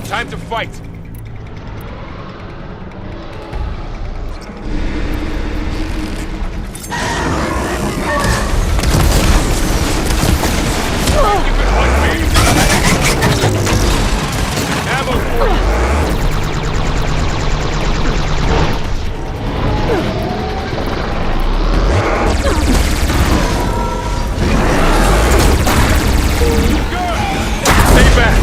Time to fight! Stay back!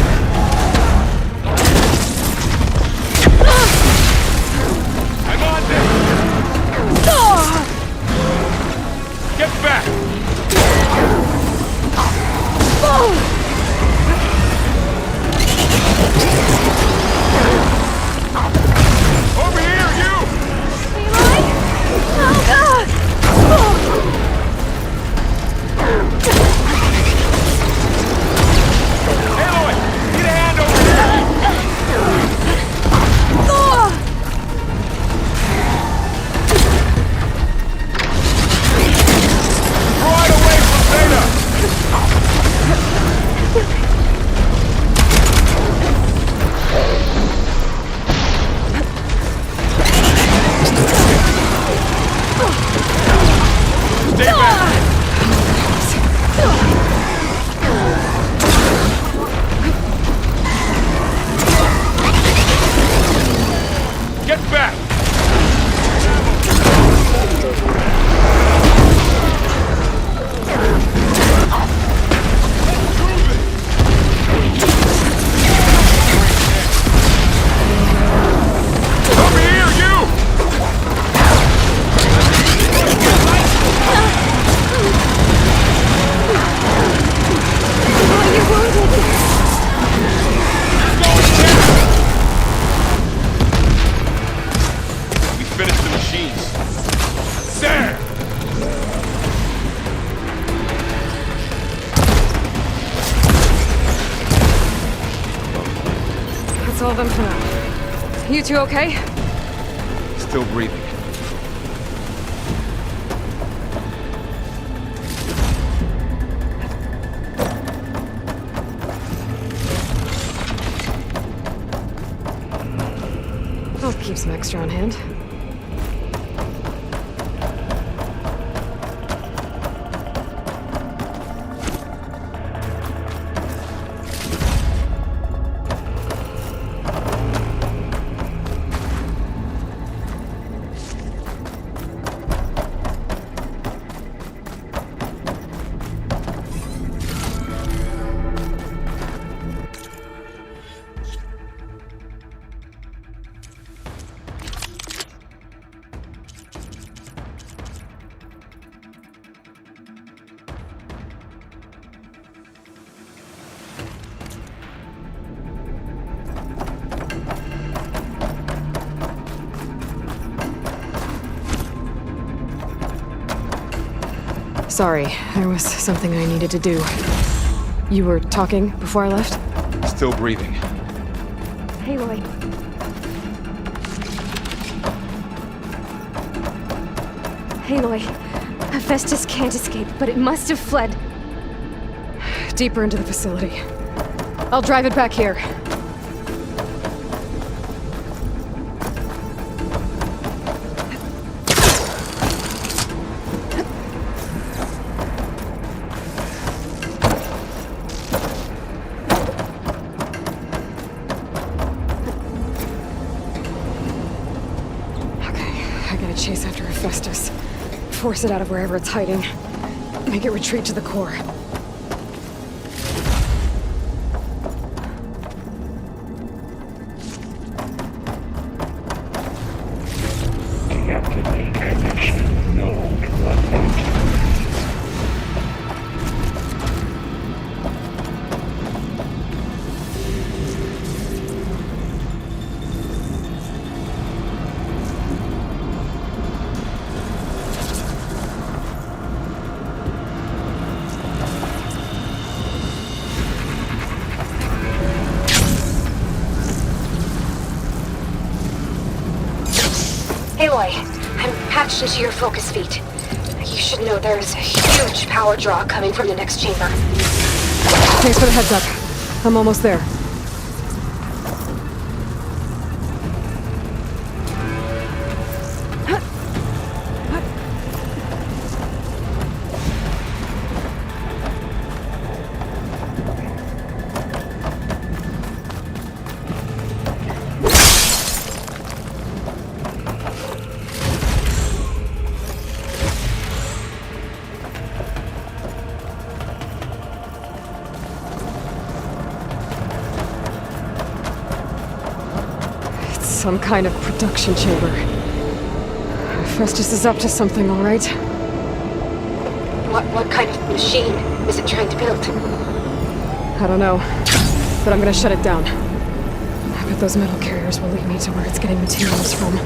them for now. You two okay? Still breathing. I'll keep some extra on hand. Sorry, there was something I needed to do. You were talking before I left? Still breathing. Aloy. Aloy. Hephaestus can't escape, but it must have fled. Deeper into the facility. I'll drive it back here. Chase after Hephaestus. Force it out of wherever it's hiding. Make it retreat to the core. Deactivate connection node 180. Aloy, I'm patched into your focus feed. You should know there's a huge power draw coming from the next chamber. Thanks for the heads up. I'm almost there. Some kind of production chamber. Hephaestus is up to something, all right? What kind of machine is it trying to build? I don't know, but I'm gonna shut it down. I bet those metal carriers will lead me to where it's getting materials from.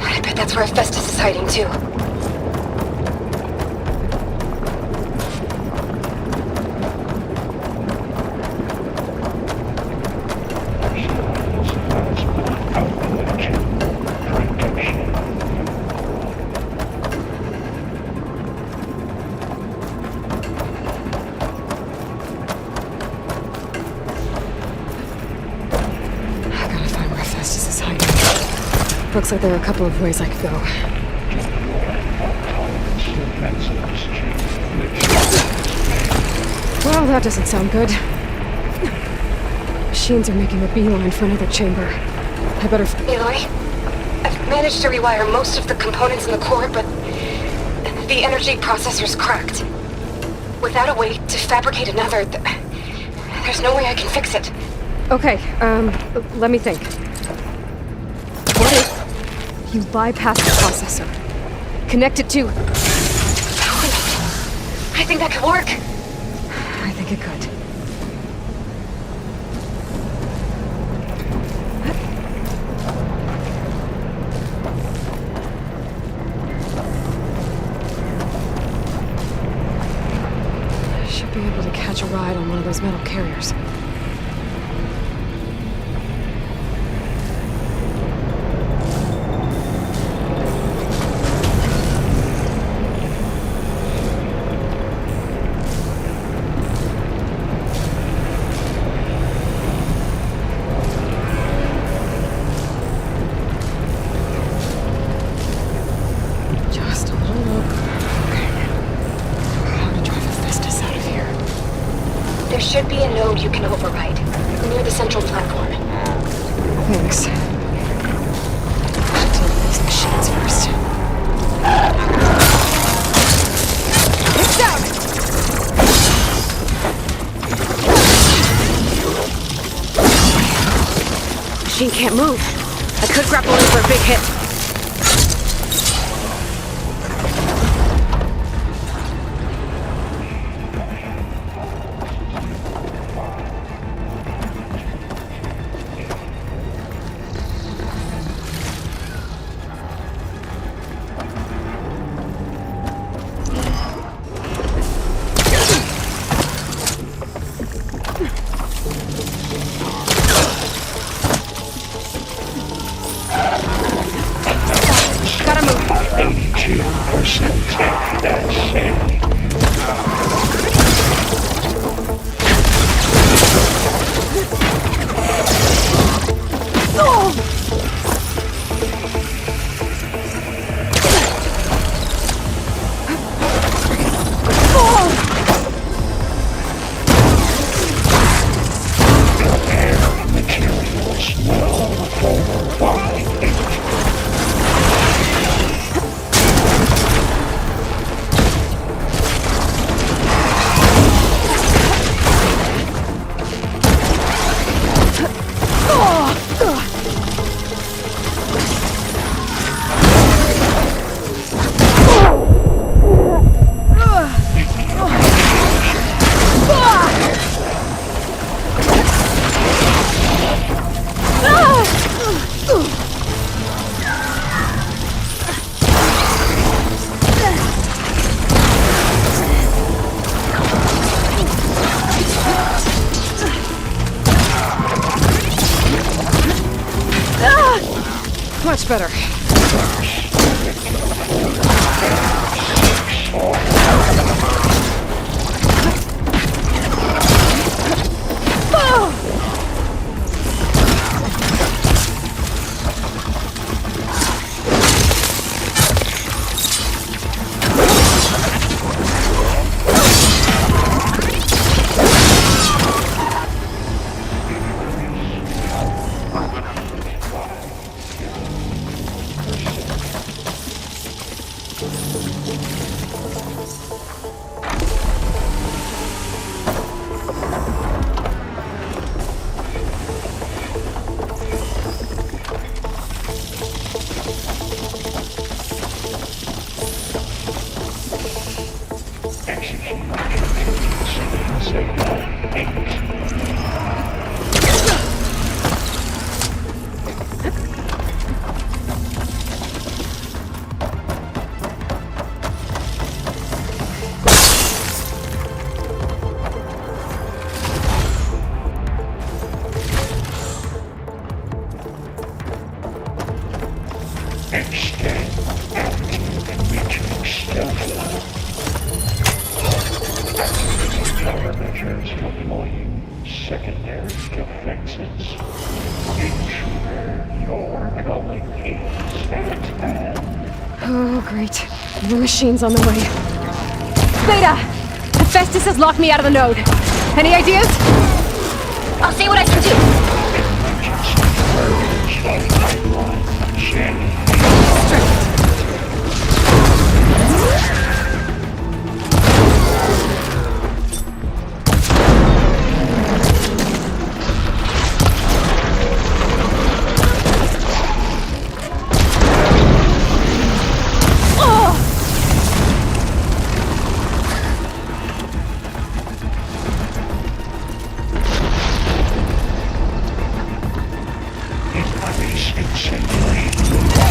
I bet that's where Hephaestus is hiding too. Looks like there are a couple of ways I could go. Well, that doesn't sound good. Machines are making a beeline for another chamber. I better... Aloy, I've managed to rewire most of the components in the core, but the energy processor's cracked. Without a way to fabricate another, there's no way I can fix it. Okay, let me think. What if you bypass the processor? Connect it to... I think that could work. I think it could. I should be able to catch a ride on one of those metal carriers. should be a node you can override, near the central platform. Thanks. Deal with these machines first. It's down! Machine can't move. I could grapple in for a big hit. Gotta move. 82%. That's it. Materials well override. Much better. Countermeasures deploying secondary defenses. Intruder, your calling is at hand. Oh, great. The machine's on the way. Beta! Hephaestus has locked me out of the node. Any ideas? I'll see what I can do. Increase incendiary.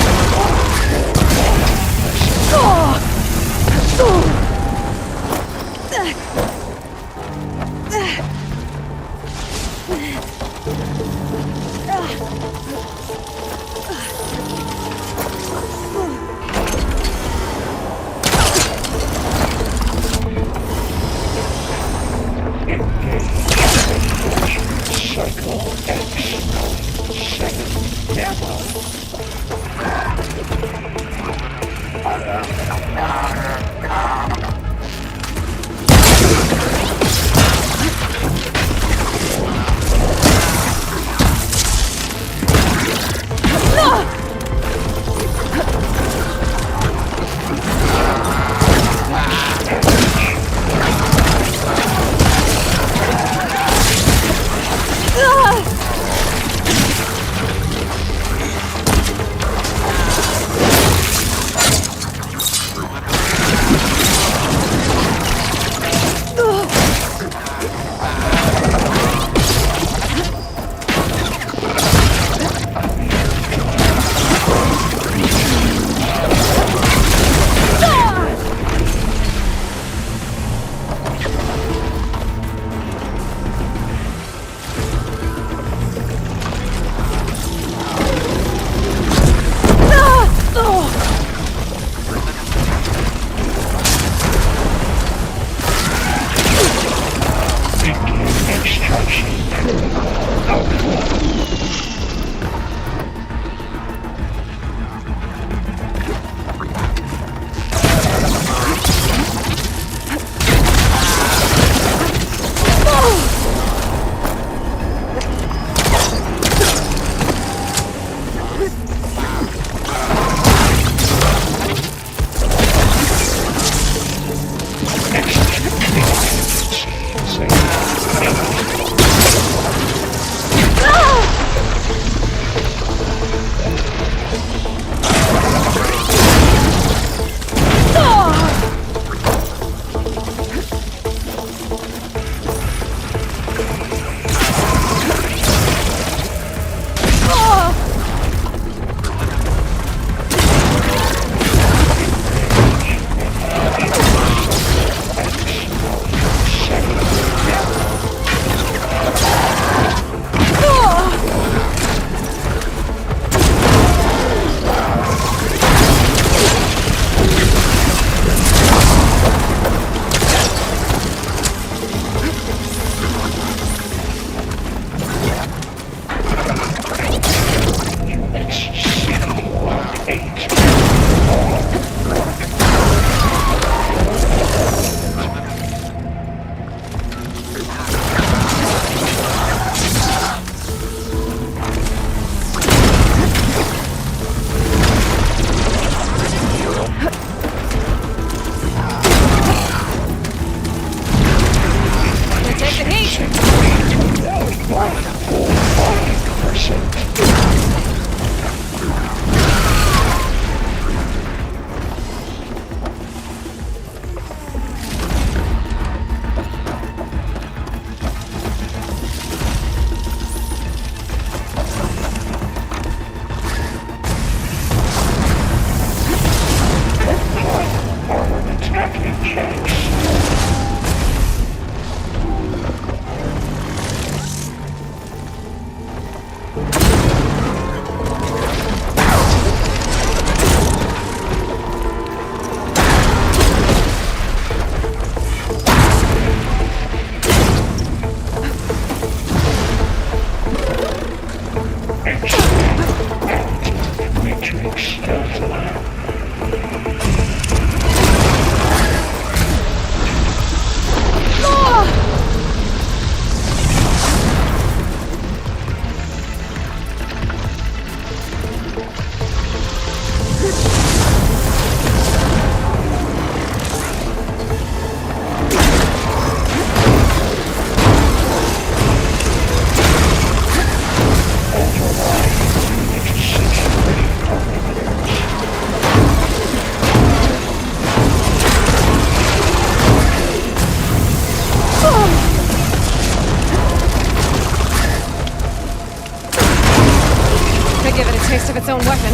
Give it a taste of its own weapon.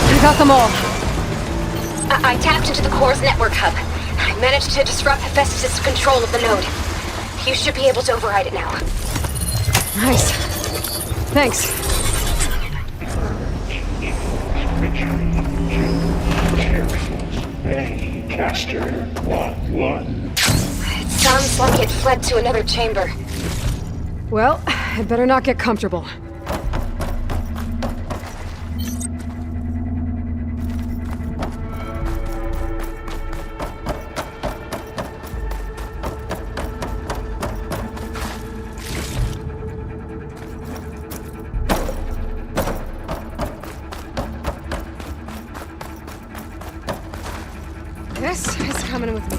You got them all. I tapped into the core's network hub. I managed to disrupt Hephaestus' control of the node. You should be able to override it now. Nice. Thanks. Caster 1-1. It sounds like it fled to another chamber. Well, I'd better not get comfortable. This is coming with me.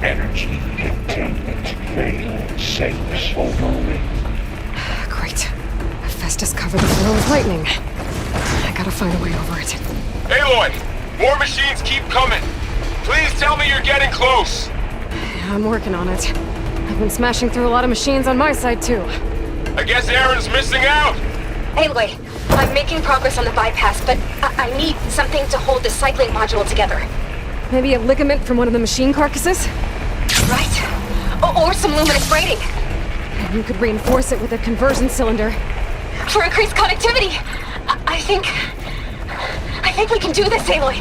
Energy containment fail-safes overring. Great. Hephaestus covered the floor with lightning. I gotta find a way over it. Aloy! More machines keep coming! Please tell me you're getting close! Yeah, I'm working on it. I've been smashing through a lot of machines on my side, too. I guess Aaron's missing out! Aloy, I'm making progress on the bypass, but I need something to hold the cycling module together. Maybe a ligament from one of the machine carcasses? Right. Or some luminous braiding. And you could reinforce it with a conversion cylinder. For increased connectivity! I think we can do this, Aloy.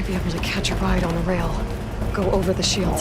Be able to catch a ride on a rail. Go over the shield.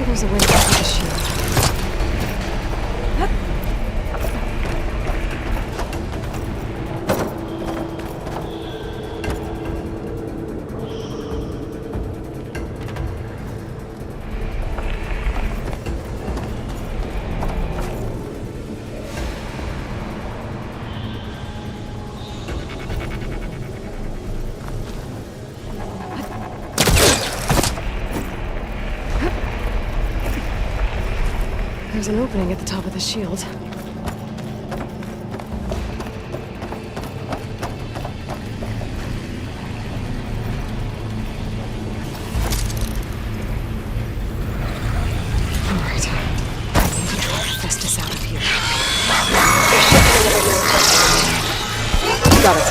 There's a way to get to the shield. There's an opening at the top of the shield. Alright. I need to draw Hephaestus out of here. Got it.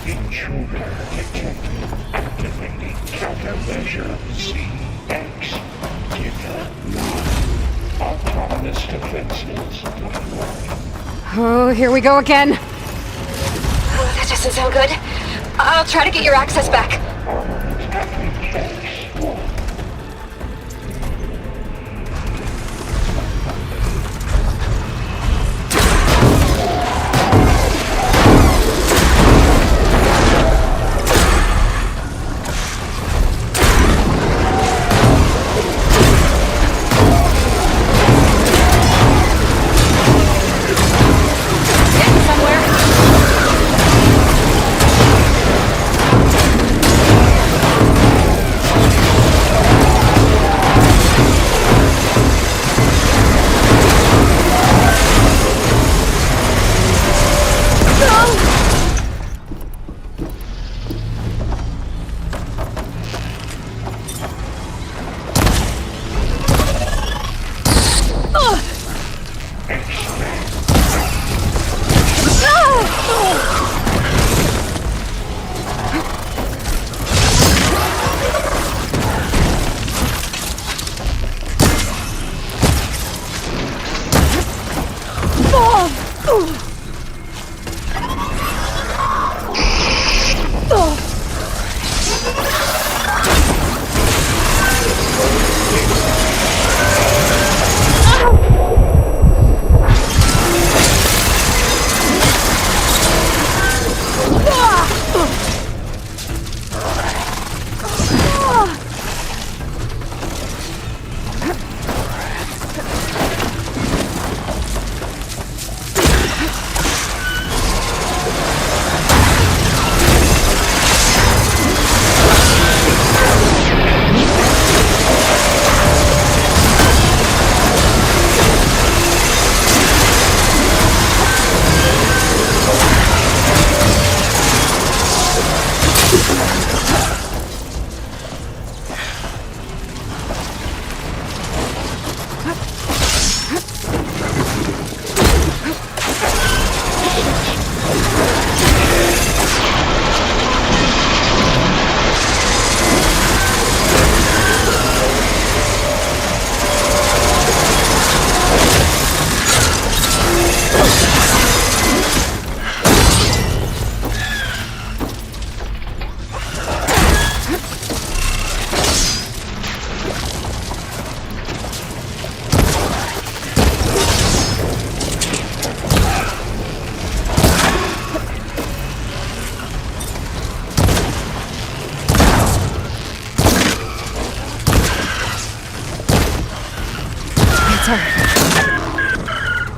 Intruder detected. Activating countermeasure CX. Data 9. Autonomous defenses deployed. Oh, here we go again. Oh, that doesn't sound good. I'll try to get your access back.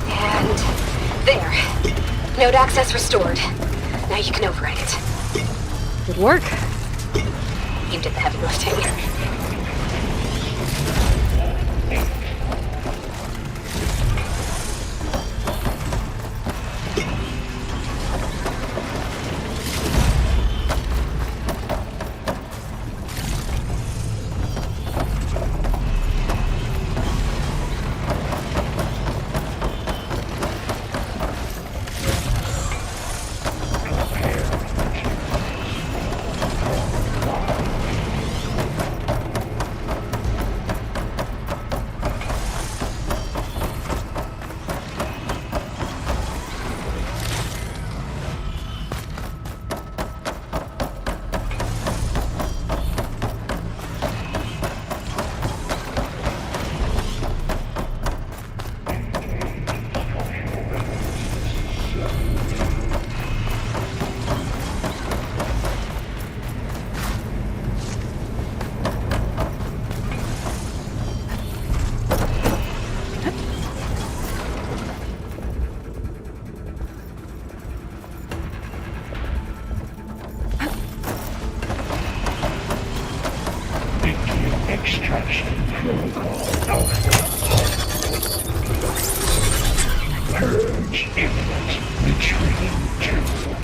And there. Node access restored. Now you can override it. Good work. You did the heavy lifting. Extraction protocol alpha. Purge imminent. Retreating to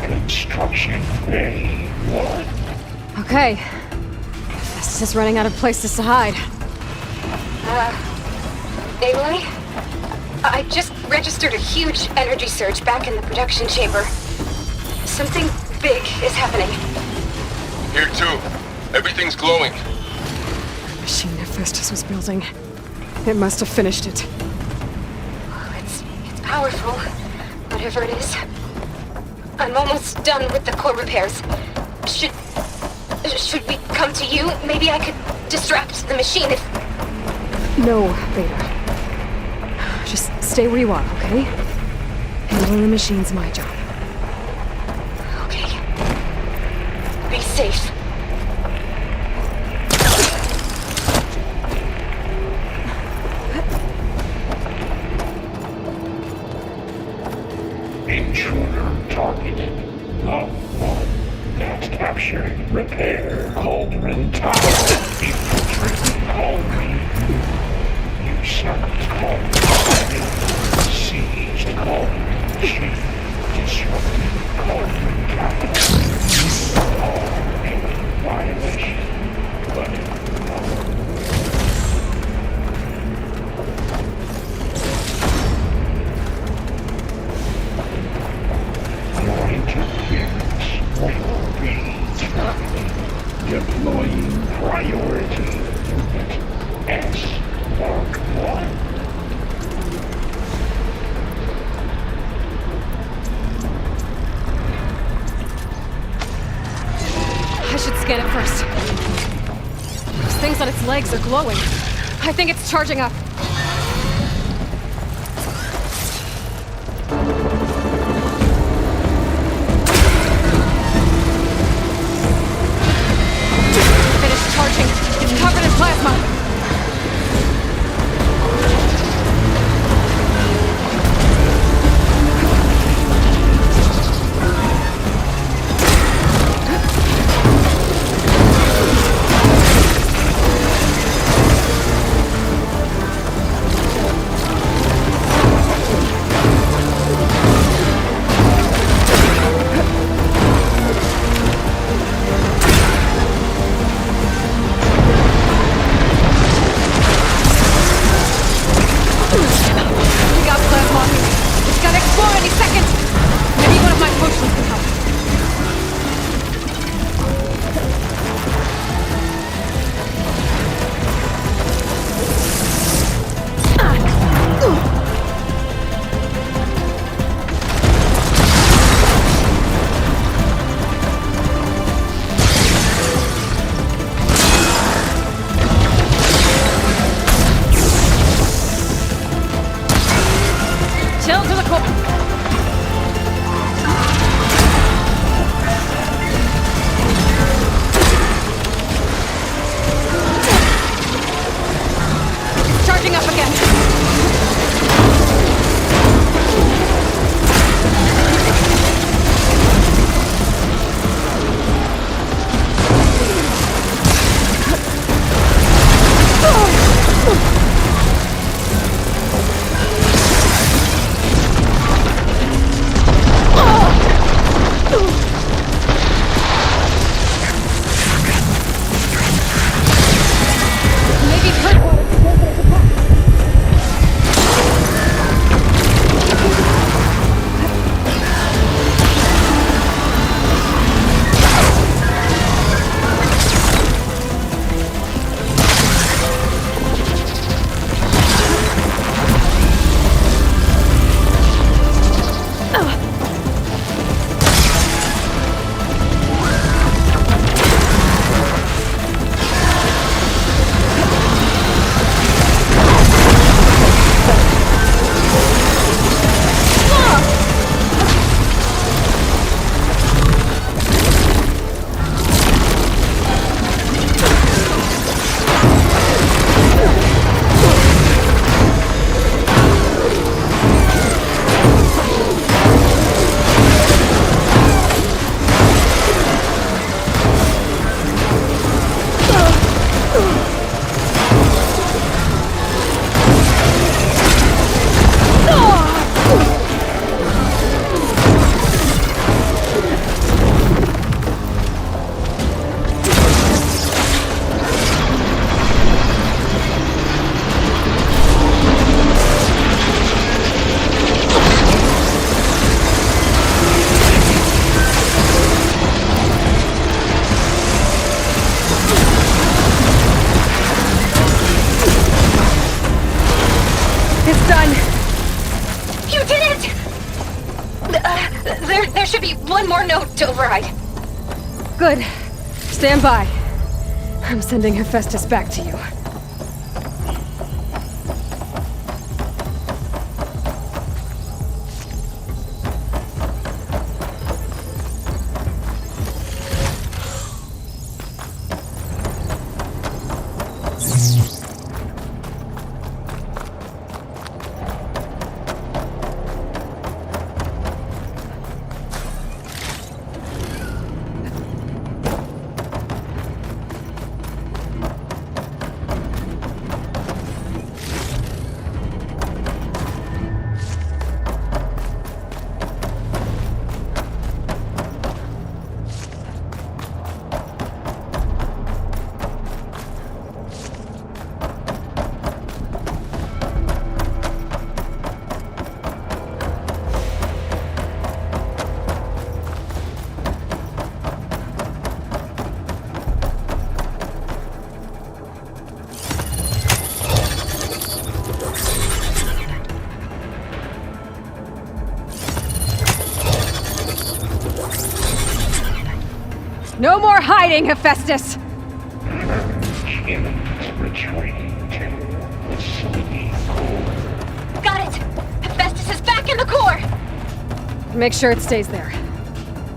construction bay 1. Okay. This is running out of places to hide. Aloy? I just registered a huge energy surge back in the production chamber. Something big is happening. Here too. Everything's glowing. The machine Hephaestus was building. It must have finished it. It's powerful, whatever it is. I'm almost done with the core repairs. Should we come to you? Maybe I could distract the machine if... No, Beta. Just stay where you are, okay? Handling the machine's my job. Okay. Be safe. Intruder targeted. That's captured. Repair Coldron Tower. Infiltrating Coldron. Usurped Coldron. Seized Coldron Chief. Disrupted Coldron Capital. All a violation. But your interference will be threatening. Deploying priority unit S Mark 1. I should scan it first. Those things on its legs are glowing. I think it's charging up. Finished charging. It's covered in plasma. be one more node to override. Good. Stand by. I'm sending Hephaestus back to you. No more hiding, Hephaestus! Got it! Hephaestus is back in the core! Make sure it stays there.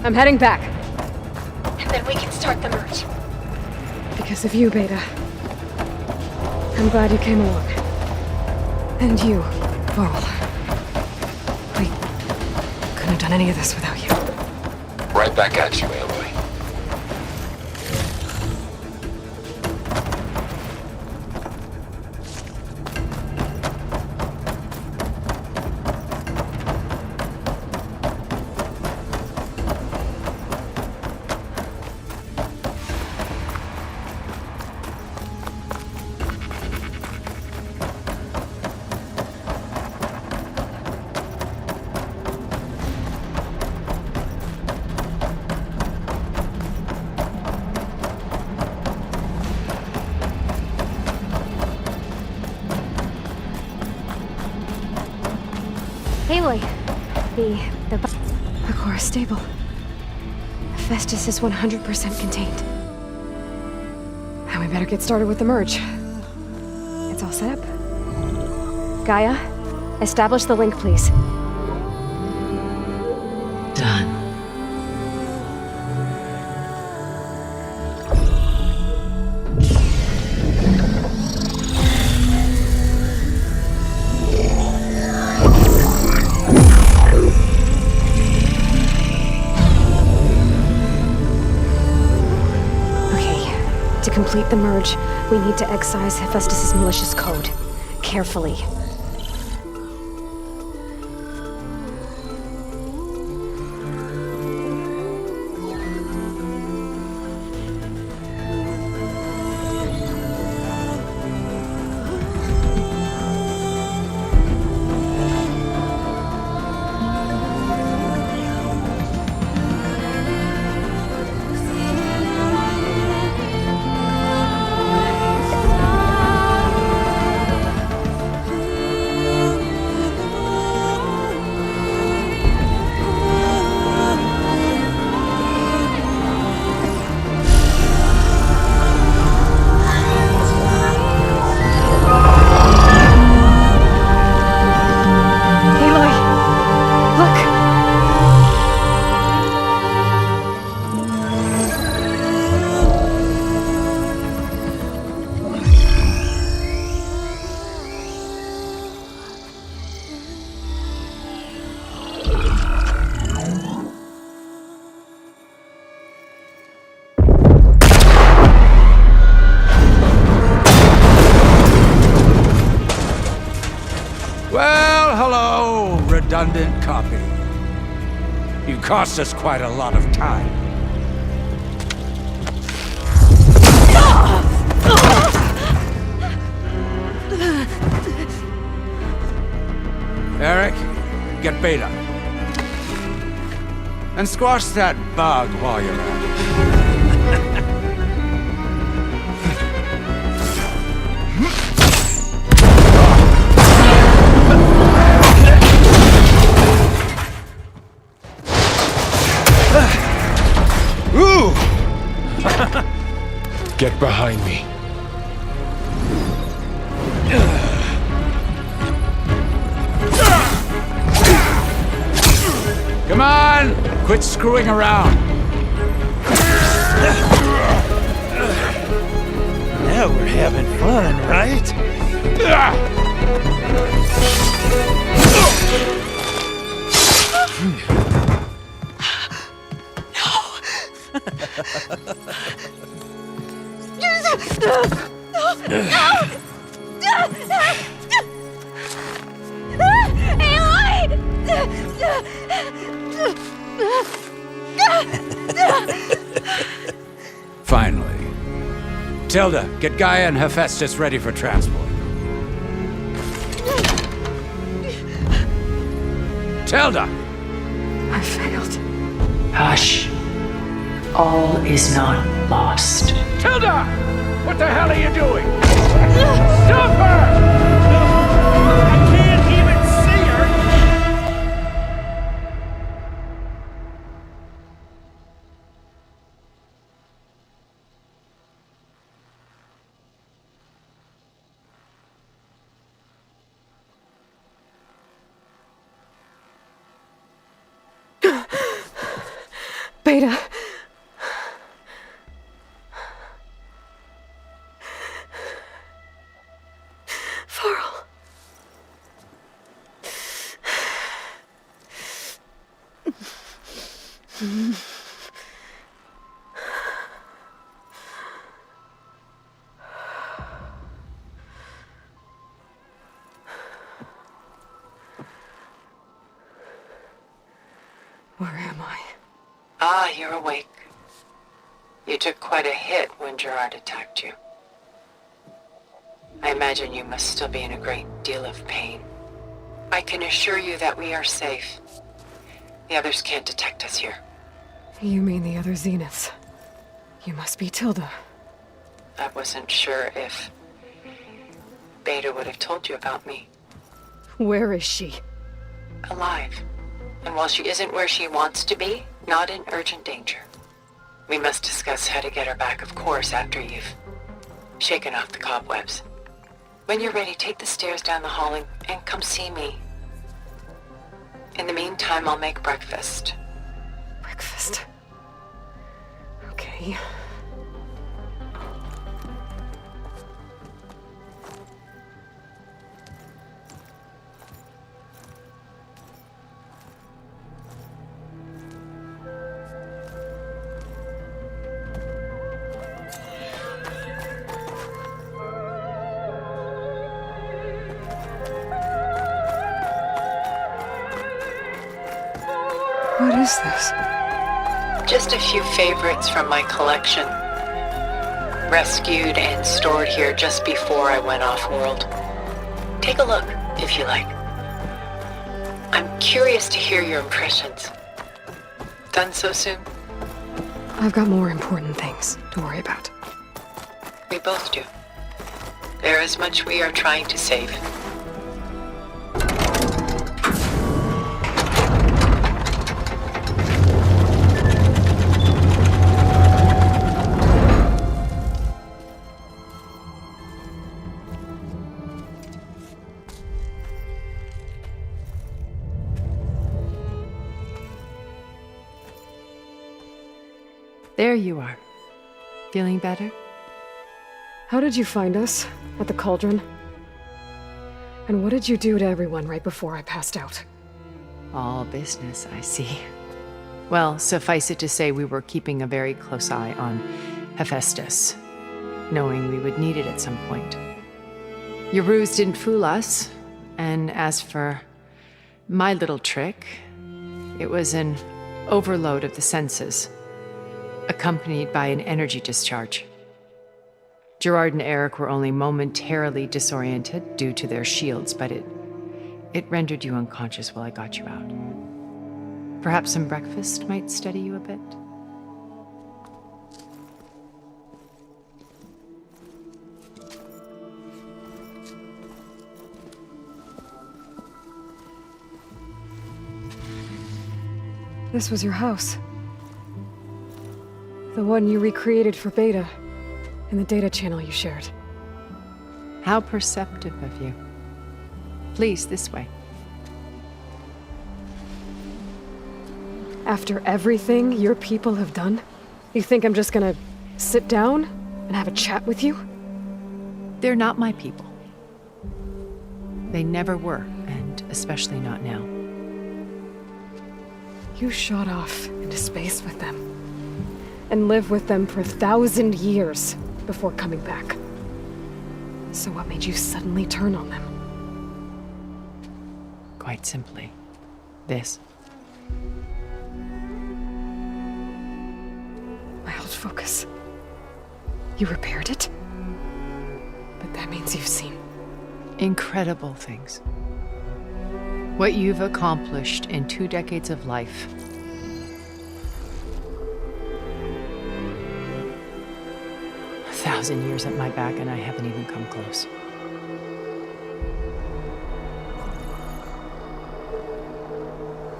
I'm heading back. And then we can start the merge. Because of you, Beta. I'm glad you came along. And you, Varl. We couldn't have done any of this without you. Right back at you, Aloy. Aloy, The core is stable. Hephaestus is 100% contained. And we better get started with the merge. It's all set up. Gaia, establish the link, please. Done. To complete the merge, we need to excise Hephaestus' malicious code. Carefully. Well, hello, redundant copy. You cost us quite a lot of time. Eric, get Beta. And squash that bug while you're at it. Get behind me. Come on! Quit screwing around. Now we're having fun, right? Finally. Tilda, get Gaia and Hephaestus ready for transport. Tilda! I failed. Hush. All is not lost. Tilda! What the hell are you doing? Stop her! I can't even see her! Beta. Varl. Where am I? Ah, you're awake. You took quite a hit when Gerard attacked you. I imagine you must still be in a great deal of pain. I can assure you that we are safe. The others can't detect us here. You mean the other Zeniths? You must be Tilda. I wasn't sure if Beta would have told you about me. Where is she? Alive. And while she isn't where she wants to be, not in urgent danger. We must discuss how to get her back, of course, after you've shaken off the cobwebs. When you're ready, take the stairs down the hall and come see me. In the meantime, I'll make breakfast. Breakfast. Okay. What is this? Just a few favorites from my collection. Rescued and stored here just before I went off-world. Take a look, if you like. I'm curious to hear your impressions. Done so soon? I've got more important things to worry about. We both do. There is much we are trying to save. There you are. Feeling better? How did you find us? At the Coldron? And what did you do to everyone right before I passed out? All business, I see. Well, suffice it to say we were keeping a very close eye on Hephaestus, knowing we would need it at some point. Your ruse didn't fool us, and as for my little trick, it was an overload of the senses, accompanied by an energy discharge. Gerard and Eric were only momentarily disoriented due to their shields, but it rendered you unconscious while I got you out. Perhaps some breakfast might steady you a bit? This was your house. The one you recreated for Beta, in the data channel you shared. How perceptive of you. Please, this way. After everything your people have done, you think I'm just gonna sit down and have a chat with you? They're not my people. They never were, and especially not now. You shot off into space with them, and lived with them for 1,000 years before coming back. So what made you suddenly turn on them? Quite simply, this. My old focus. You repaired it? But that means you've seen incredible things. What you've accomplished in 2 decades of life. A 1,000 years at my back and I haven't even come close.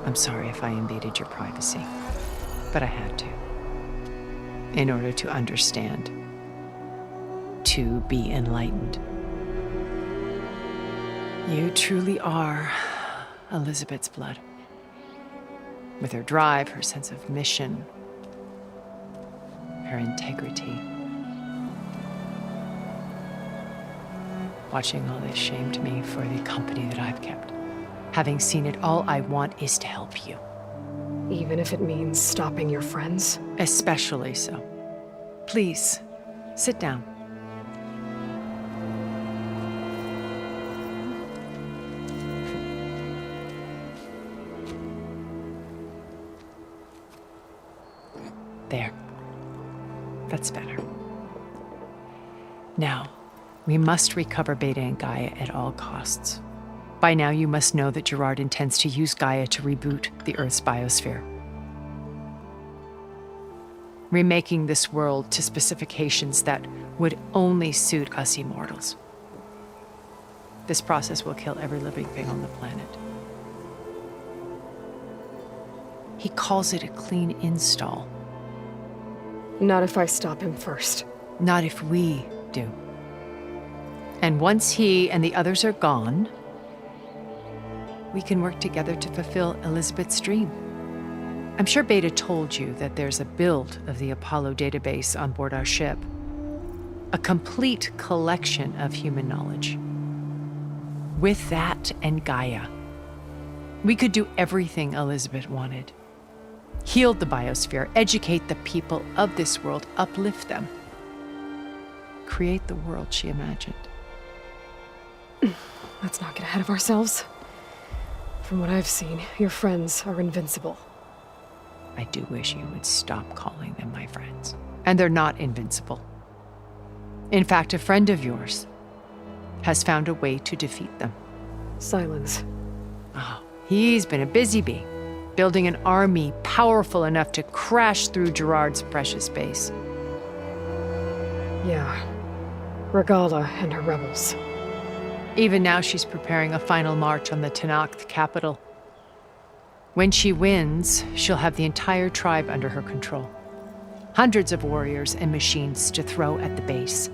I'm sorry if I invaded your privacy, but I had to. In order to understand. To be enlightened. You truly are Elizabeth's blood. With her drive, her sense of mission, her integrity. Watching all this shamed me for the company that I've kept. Having seen it, all I want is to help you. Even if it means stopping your friends? Especially so. Please, sit down. There. That's better. Now, we must recover Beta and Gaia at all costs. By now, you must know that Gerard intends to use Gaia to reboot the Earth's biosphere. Remaking this world to specifications that would only suit us immortals. This process will kill every living thing on the planet. He calls it a clean install. Not if I stop him first. Not if we do. And once he and the others are gone, we can work together to fulfill Elizabeth's dream. I'm sure Beta told you that there's a build of the Apollo database on board our ship. A complete collection of human knowledge. With that and Gaia, we could do everything Elizabeth wanted. Heal the biosphere, educate the people of this world, uplift them. Create the world she imagined. Let's not get ahead of ourselves. From what I've seen, your friends are invincible. I do wish you would stop calling them my friends. And they're not invincible. In fact, a friend of yours has found a way to defeat them. Silence. Oh, he's been a busy bee, building an army powerful enough to crash through Gerard's precious base. Yeah. Regala and her rebels. Even now, she's preparing a final march on the Tenakth capital. When she wins, she'll have the entire tribe under her control. Hundreds of warriors and machines to throw at the base.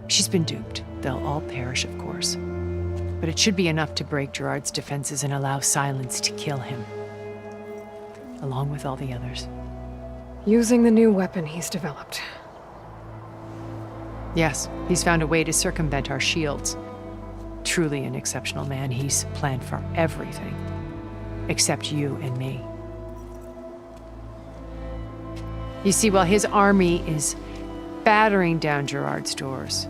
She's been duped. They'll all perish, of course. But it should be enough to break Gerard's defenses and allow Silence to kill him. Along with all the others. Using the new weapon he's developed. Yes, he's found a way to circumvent our shields. Truly an exceptional man. He's planned for everything. Except you and me. You see, while his army is battering down Gerard's doors,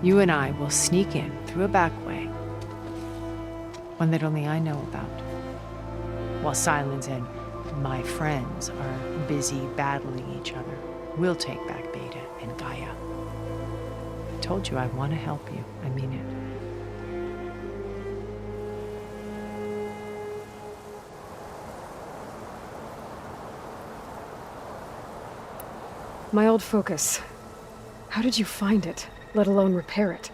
you and I will sneak in through a back way. One that only I know about. While Silence and my friends are busy battling each other, we'll take back Beta and Gaia. I told you I want to help you. I mean it. My old focus. How did you find it, let alone repair it?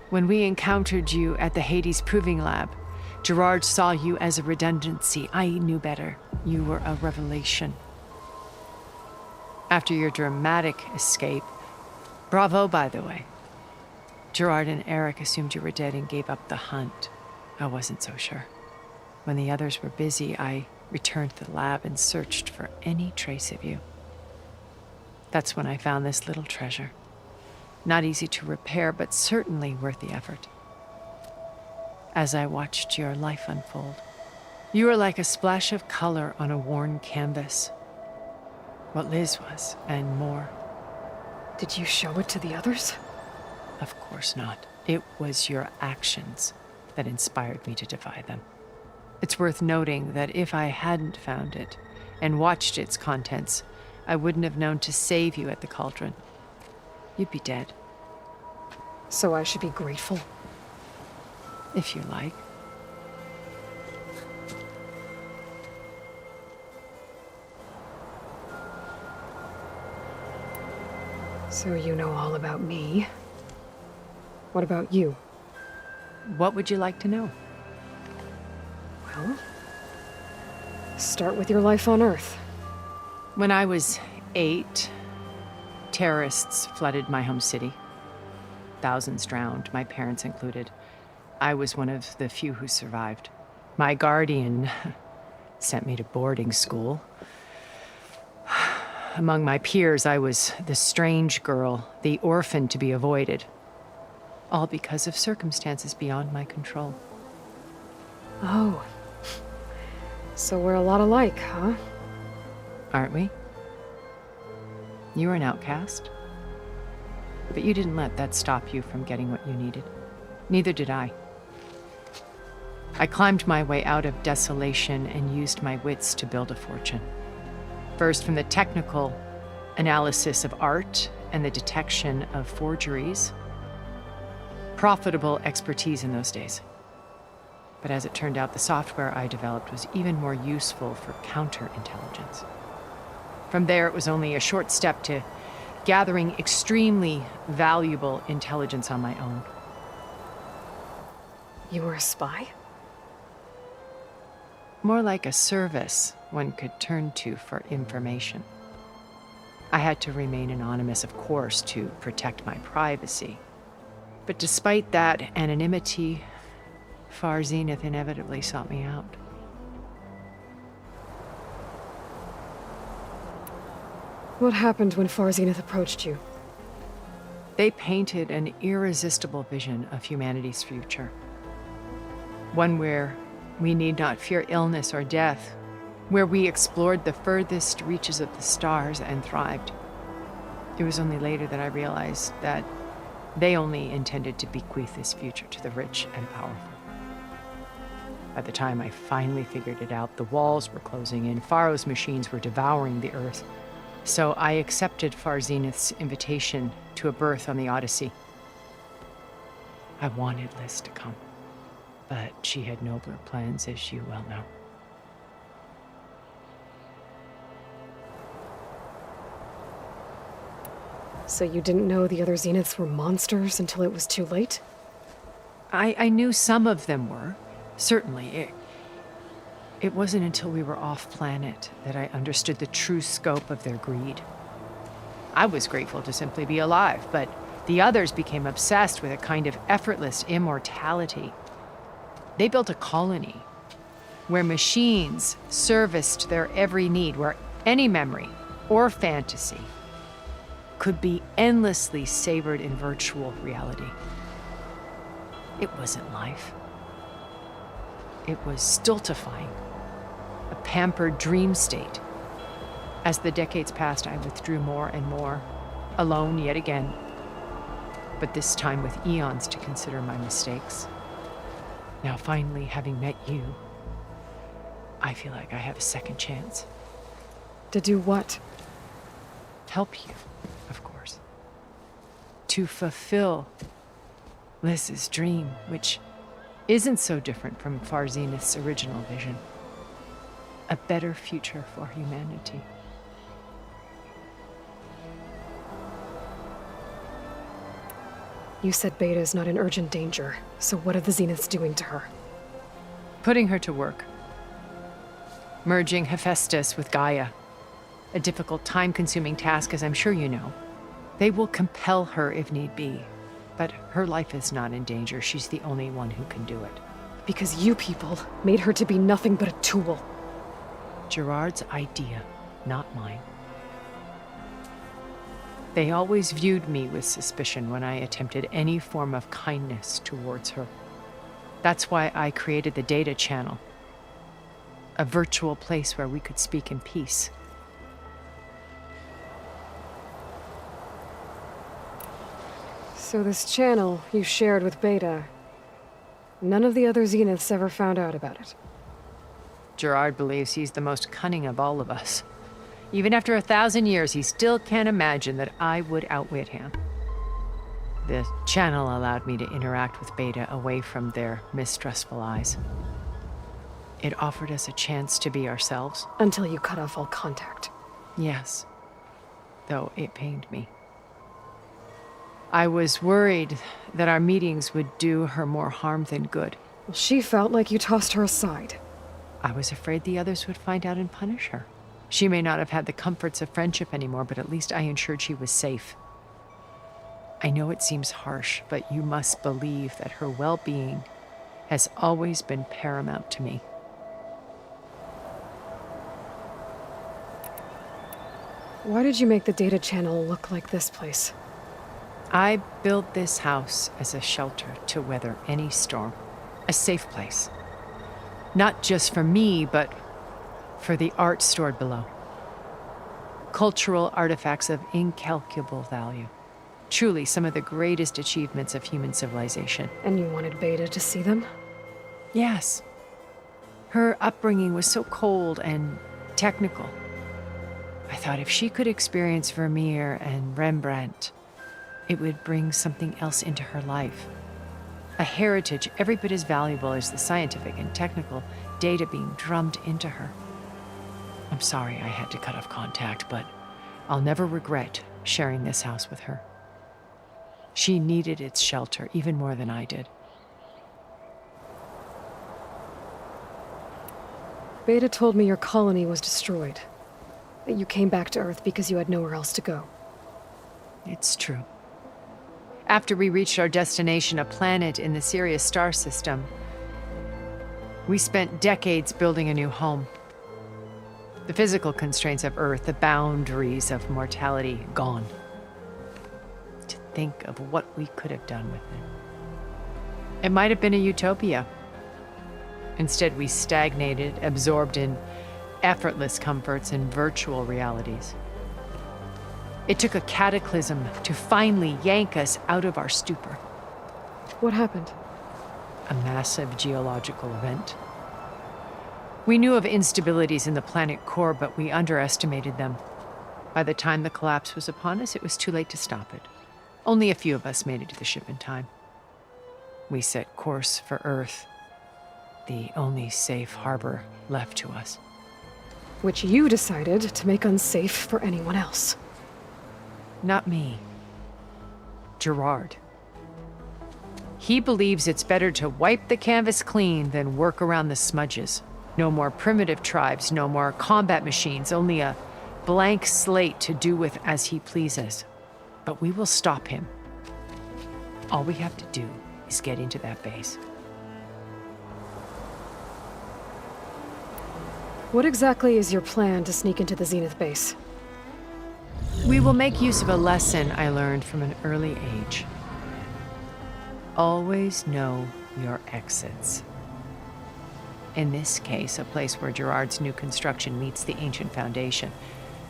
When we encountered you at the Hades Proving Lab, Gerard saw you as a redundancy. I knew better. You were a revelation. After your dramatic escape, bravo, by the way. Gerard and Eric assumed you were dead and gave up the hunt. I wasn't so sure. When the others were busy, I returned to the lab and searched for any trace of you. That's when I found this little treasure. Not easy to repair, but certainly worth the effort. As I watched your life unfold, you were like a splash of color on a worn canvas. What Liz was, and more. Did you show it to the others? Of course not. It was your actions that inspired me to defy them. It's worth noting that if I hadn't found it and watched its contents, I wouldn't have known to save you at the Coldron. You'd be dead. So I should be grateful? If you like. So you know all about me. What about you? What would you like to know? Well, start with your life on Earth. When I was 8, terrorists flooded my home city. Thousands drowned, my parents included. I was one of the few who survived. My guardian sent me to boarding school. Among my peers, I was the strange girl, the orphan to be avoided. All because of circumstances beyond my control. Oh. So we're a lot alike, huh? Aren't we? You were an outcast. But you didn't let that stop you from getting what you needed. Neither did I. I climbed my way out of desolation and used my wits to build a fortune. First, from the technical analysis of art and the detection of forgeries. Profitable expertise in those days. But as it turned out, the software I developed was even more useful for counterintelligence. From there, it was only a short step to gathering extremely valuable intelligence on my own. You were a spy? More like a service one could turn to for information. I had to remain anonymous, of course, to protect my privacy. But despite that anonymity, Far Zenith inevitably sought me out. What happened when Far Zenith approached you? They painted an irresistible vision of humanity's future. One where we need not fear illness or death, where we explored the furthest reaches of the stars and thrived. It was only later that I realized that they only intended to bequeath this future to the rich and powerful. By the time I finally figured it out, the walls were closing in, Pharaoh's machines were devouring the earth. So I accepted Far Zenith's invitation to a berth on the Odyssey. I wanted Liz to come, but she had nobler plans, as you well know. So you didn't know the other Zeniths were monsters until it was too late? I knew some of them were, certainly. It wasn't until we were off-planet that I understood the true scope of their greed. I was grateful to simply be alive, but the others became obsessed with a kind of effortless immortality. They built a colony where machines serviced their every need, where any memory or fantasy could be endlessly savored in virtual reality. It wasn't life. It was stultifying, a pampered dream state. As the decades passed, I withdrew more and more, alone yet again, but this time with eons to consider my mistakes. Now finally, having met you, I feel like I have a second chance. To do what? Help you, of course. To fulfill Liz's dream, which isn't so different from Far Zenith's original vision. A better future for humanity. You said Beta is not in urgent danger, so what are the Zeniths doing to her? Putting her to work. Merging Hephaestus with Gaia. a difficult, time-consuming task, as I'm sure you know. They will compel her if need be. But her life is not in danger. She's the only one who can do it. Because you people made her to be nothing but a tool. Gerard's idea, not mine. They always viewed me with suspicion when I attempted any form of kindness towards her. That's why I created the data channel. A virtual place where we could speak in peace. So this channel you shared with Beta, none of the other Zeniths ever found out about it. Gerard believes he's the most cunning of all of us. Even after 1,000 years, he still can't imagine that I would outwit him. The channel allowed me to interact with Beta away from their mistrustful eyes. It offered us a chance to be ourselves. Until you cut off all contact. Yes, though it pained me. I was worried that our meetings would do her more harm than good. Well, she felt like you tossed her aside. I was afraid the others would find out and punish her. She may not have had the comforts of friendship anymore, but at least I ensured she was safe. I know it seems harsh, but you must believe that her well-being has always been paramount to me. Why did you make the data channel look like this place? I built this house as a shelter to weather any storm. A safe place. Not just for me, but for the art stored below. Cultural artifacts of incalculable value. Truly some of the greatest achievements of human civilization. And you wanted Beta to see them? Yes. Her upbringing was so cold and technical. I thought if she could experience Vermeer and Rembrandt, it would bring something else into her life. A heritage every bit as valuable as the scientific and technical data being drummed into her. I'm sorry I had to cut off contact, but I'll never regret sharing this house with her. She needed its shelter even more than I did. Beta told me your colony was destroyed. That you came back to Earth because you had nowhere else to go. It's true. After we reached our destination, a planet in the Sirius star system, we spent decades building a new home. The physical constraints of Earth, the boundaries of mortality, gone. To think of what we could have done with it. It might have been a utopia. Instead, we stagnated, absorbed in effortless comforts and virtual realities. It took a cataclysm to finally yank us out of our stupor. What happened? A massive geological event. We knew of instabilities in the planet core, but we underestimated them. By the time the collapse was upon us, it was too late to stop it. Only a few of us made it to the ship in time. We set course for Earth, the only safe harbor left to us. Which you decided to make unsafe for anyone else. Not me. Gerard. He believes it's better to wipe the canvas clean than work around the smudges. No more primitive tribes, no more combat machines, only a blank slate to do with as he pleases. But we will stop him. All we have to do is get into that base. What exactly is your plan to sneak into the Zenith base? We will make use of a lesson I learned from an early age. Always know your exits. In this case, a place where Gerard's new construction meets the ancient foundation,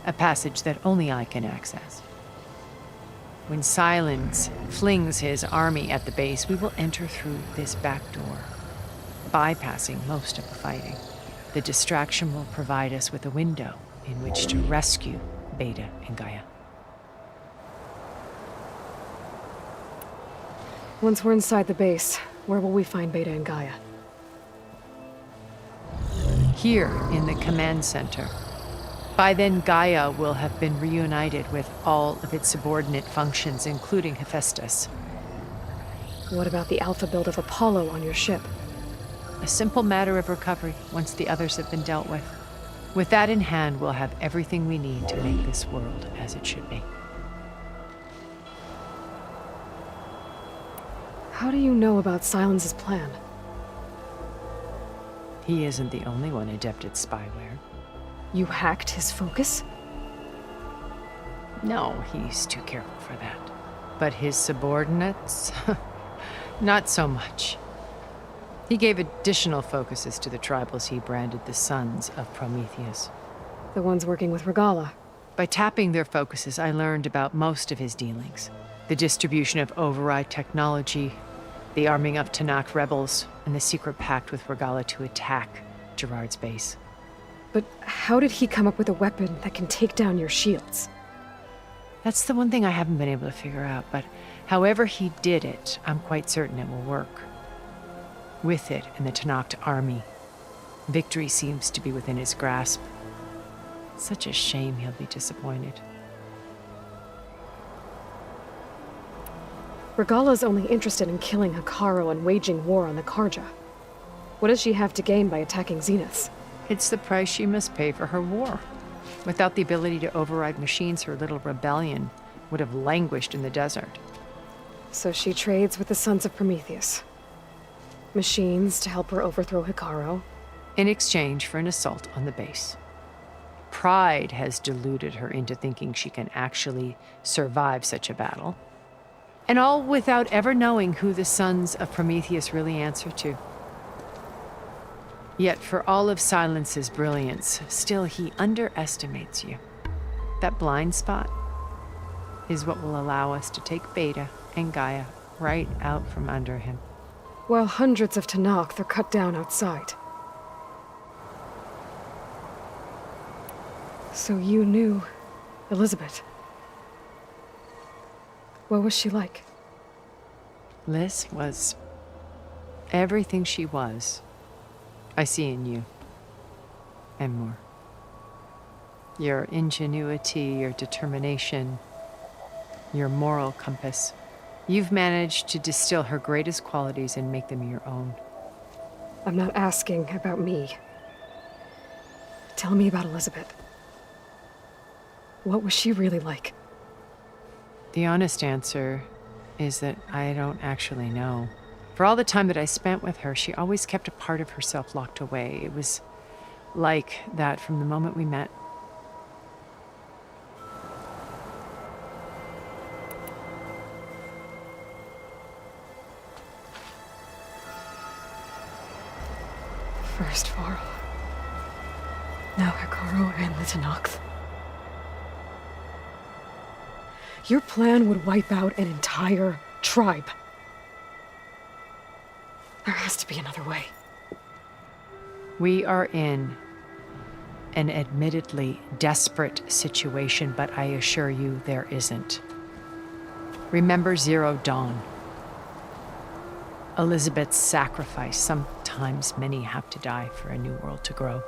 a passage that only I can access. When Silence flings his army at the base, we will enter through this back door, bypassing most of the fighting. The distraction will provide us with a window in which to rescue Beta and Gaia. Once we're inside the base, where will we find Beta and Gaia? Here in the command center. By then, Gaia will have been reunited with all of its subordinate functions, including Hephaestus. What about the alpha build of Apollo on your ship? A simple matter of recovery once the others have been dealt with. With that in hand, we'll have everything we need to make this world as it should be. How do you know about Silence's plan? He isn't the only one adept at spyware. You hacked his focus? No, he's too careful for that. But his subordinates? Not so much. He gave additional focuses to the tribals he branded the Sons of Prometheus. The ones working with Regala. By tapping their focuses, I learned about most of his dealings. The distribution of override technology, the arming of Tanakh rebels, and the secret pact with Regala to attack Gerard's base. But how did he come up with a weapon that can take down your shields? That's the one thing I haven't been able to figure out, but however he did it, I'm quite certain it will work. With it and the Tanakh army, victory seems to be within his grasp. Such a shame he'll be disappointed. Regala's only interested in killing Hekarro and waging war on the Karja. What does she have to gain by attacking Zeniths? It's the price she must pay for her war. Without the ability to override machines, her little rebellion would have languished in the desert. So she trades with the Sons of Prometheus. Machines to help her overthrow Hekarro. In exchange for an assault on the base. Pride has deluded her into thinking she can actually survive such a battle. And all without ever knowing who the Sons of Prometheus really answer to. Yet for all of Silence's brilliance, still he underestimates you. That blind spot is what will allow us to take Beta and Gaia right out from under him. While hundreds of Tanakh are cut down outside. So you knew Elizabeth. What was she like? Liz was everything she was. I see in you. And more. Your ingenuity, your determination, your moral compass. You've managed to distill her greatest qualities and make them your own. I'm not asking about me. Tell me about Elizabeth. What was she really like? The honest answer is that I don't actually know. For all the time that I spent with her, she always kept a part of herself locked away. It was like that from the moment we met. First Varl. Now Hekarro and the Tanakh. Your plan would wipe out an entire tribe. There has to be another way. We are in an admittedly desperate situation, but I assure you there isn't. Remember Zero Dawn. Elizabeth's sacrifice. Sometimes many have to die for a new world to grow.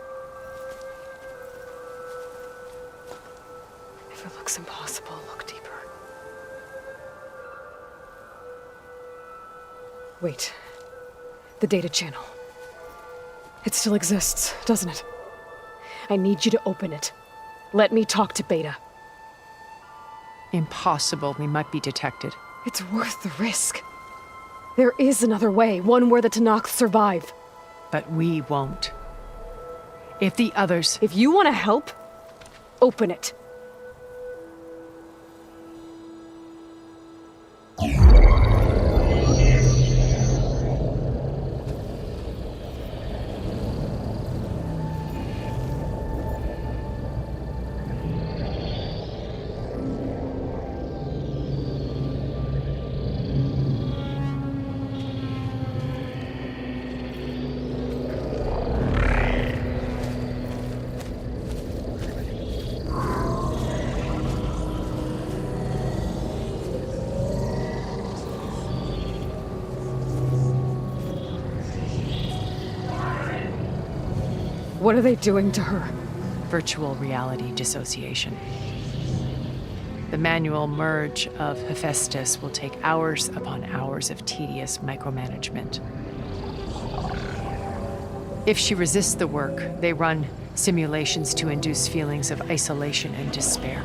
If it looks impossible, look deeper. Wait. The data channel. It still exists, doesn't it? I need you to open it. Let me talk to Beta. Impossible. We might be detected. It's worth the risk. There is another way, one where the Tanakh survive. But we won't. If the others... If you want to help, open it. What are they doing to her? Virtual reality dissociation. The manual merge of Hephaestus will take hours upon hours of tedious micromanagement. If she resists the work, they run Simulations to induce feelings of isolation and despair.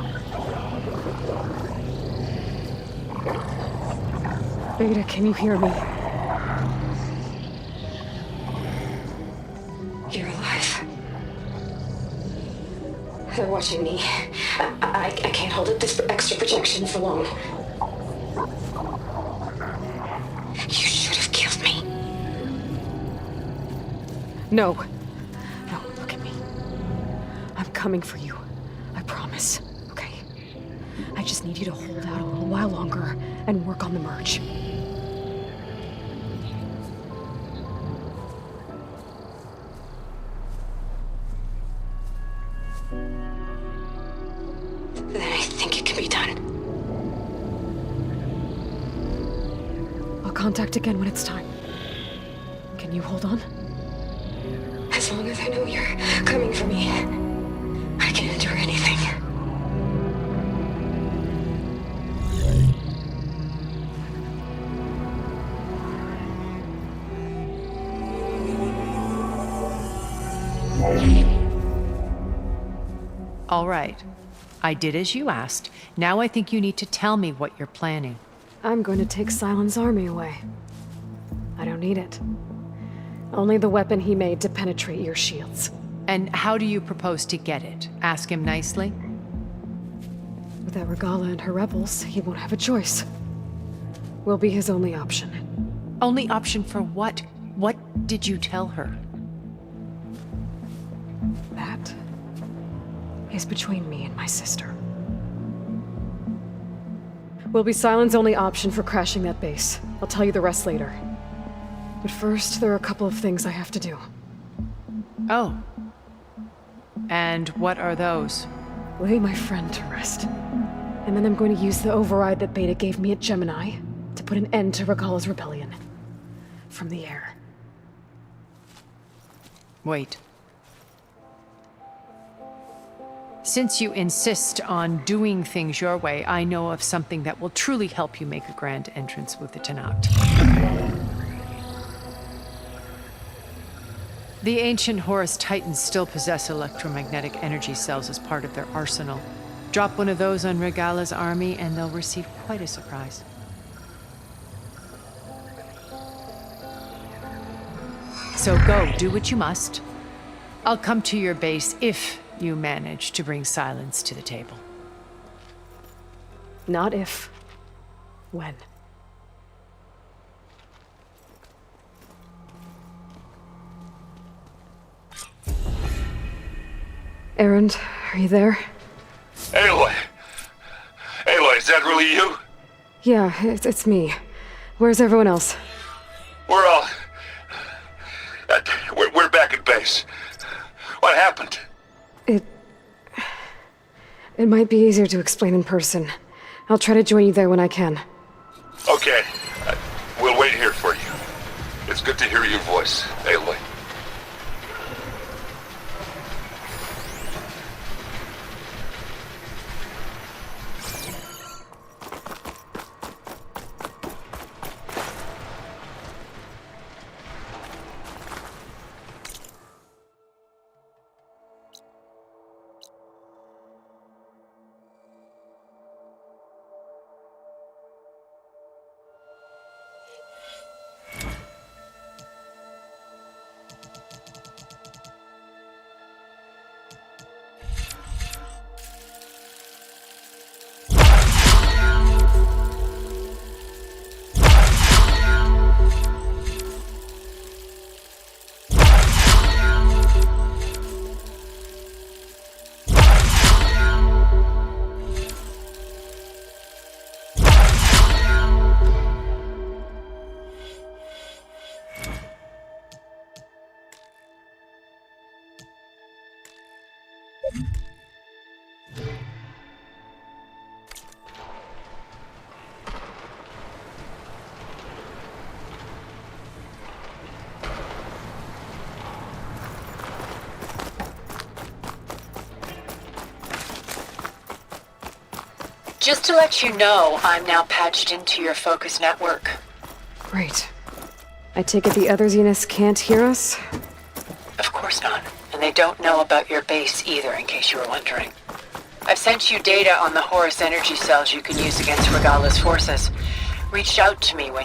Beta, can you hear me? You're alive. They're watching me. I can't hold up this extra projection for long. You should have killed me. No. No, look at me. I'm coming for you. I promise. Okay? I just need you to hold out a little while longer and work on the merge. Then I think it can be done. I'll contact again when it's time. Can you hold on? As long as I know you're coming for me, I can endure anything. All right. I did as you asked. Now I think you need to tell me what you're planning. I'm going to take Silent's army away. I don't need it. Only the weapon he made to penetrate your shields. And how do you propose to get it? Ask him nicely? Without Regala and her rebels, he won't have a choice. We'll be his only option. Only option for what? What did you tell her? That is between me and my sister. Will be Silent's only option for crashing that base. I'll tell you the rest later. But first, there are a couple of things I have to do. Oh. And what are those? Lay my friend to rest. And then I'm going to use the override that Beta gave me at Gemini to put an end to Regala's rebellion. From the air. Wait. Since you insist on doing things your way, I know of something that will truly help you make a grand entrance with the Tenat. The ancient Horus Titans still possess electromagnetic energy cells as part of their arsenal. Drop one of those on Regala's army and they'll receive quite a surprise. So go, do what you must. I'll come to your base if you manage to bring Silence to the table. Not if. When. Erend, are you there? Aloy! Aloy, is that really you? Yeah, it's me. Where's everyone else? We're all... We're back at base. What happened? It might be easier to explain in person. I'll try to join you there when I can. Okay. We'll wait here for you. It's good to hear your voice, Aloy. Just to let you know, I'm now patched into your focus network. Great. I take it the other Zeniths can't hear us? Of course not. And they don't know about your base either, in case you were wondering. I've sent you data on the Horus energy cells you can use against Regala's forces. Reach out to me when you're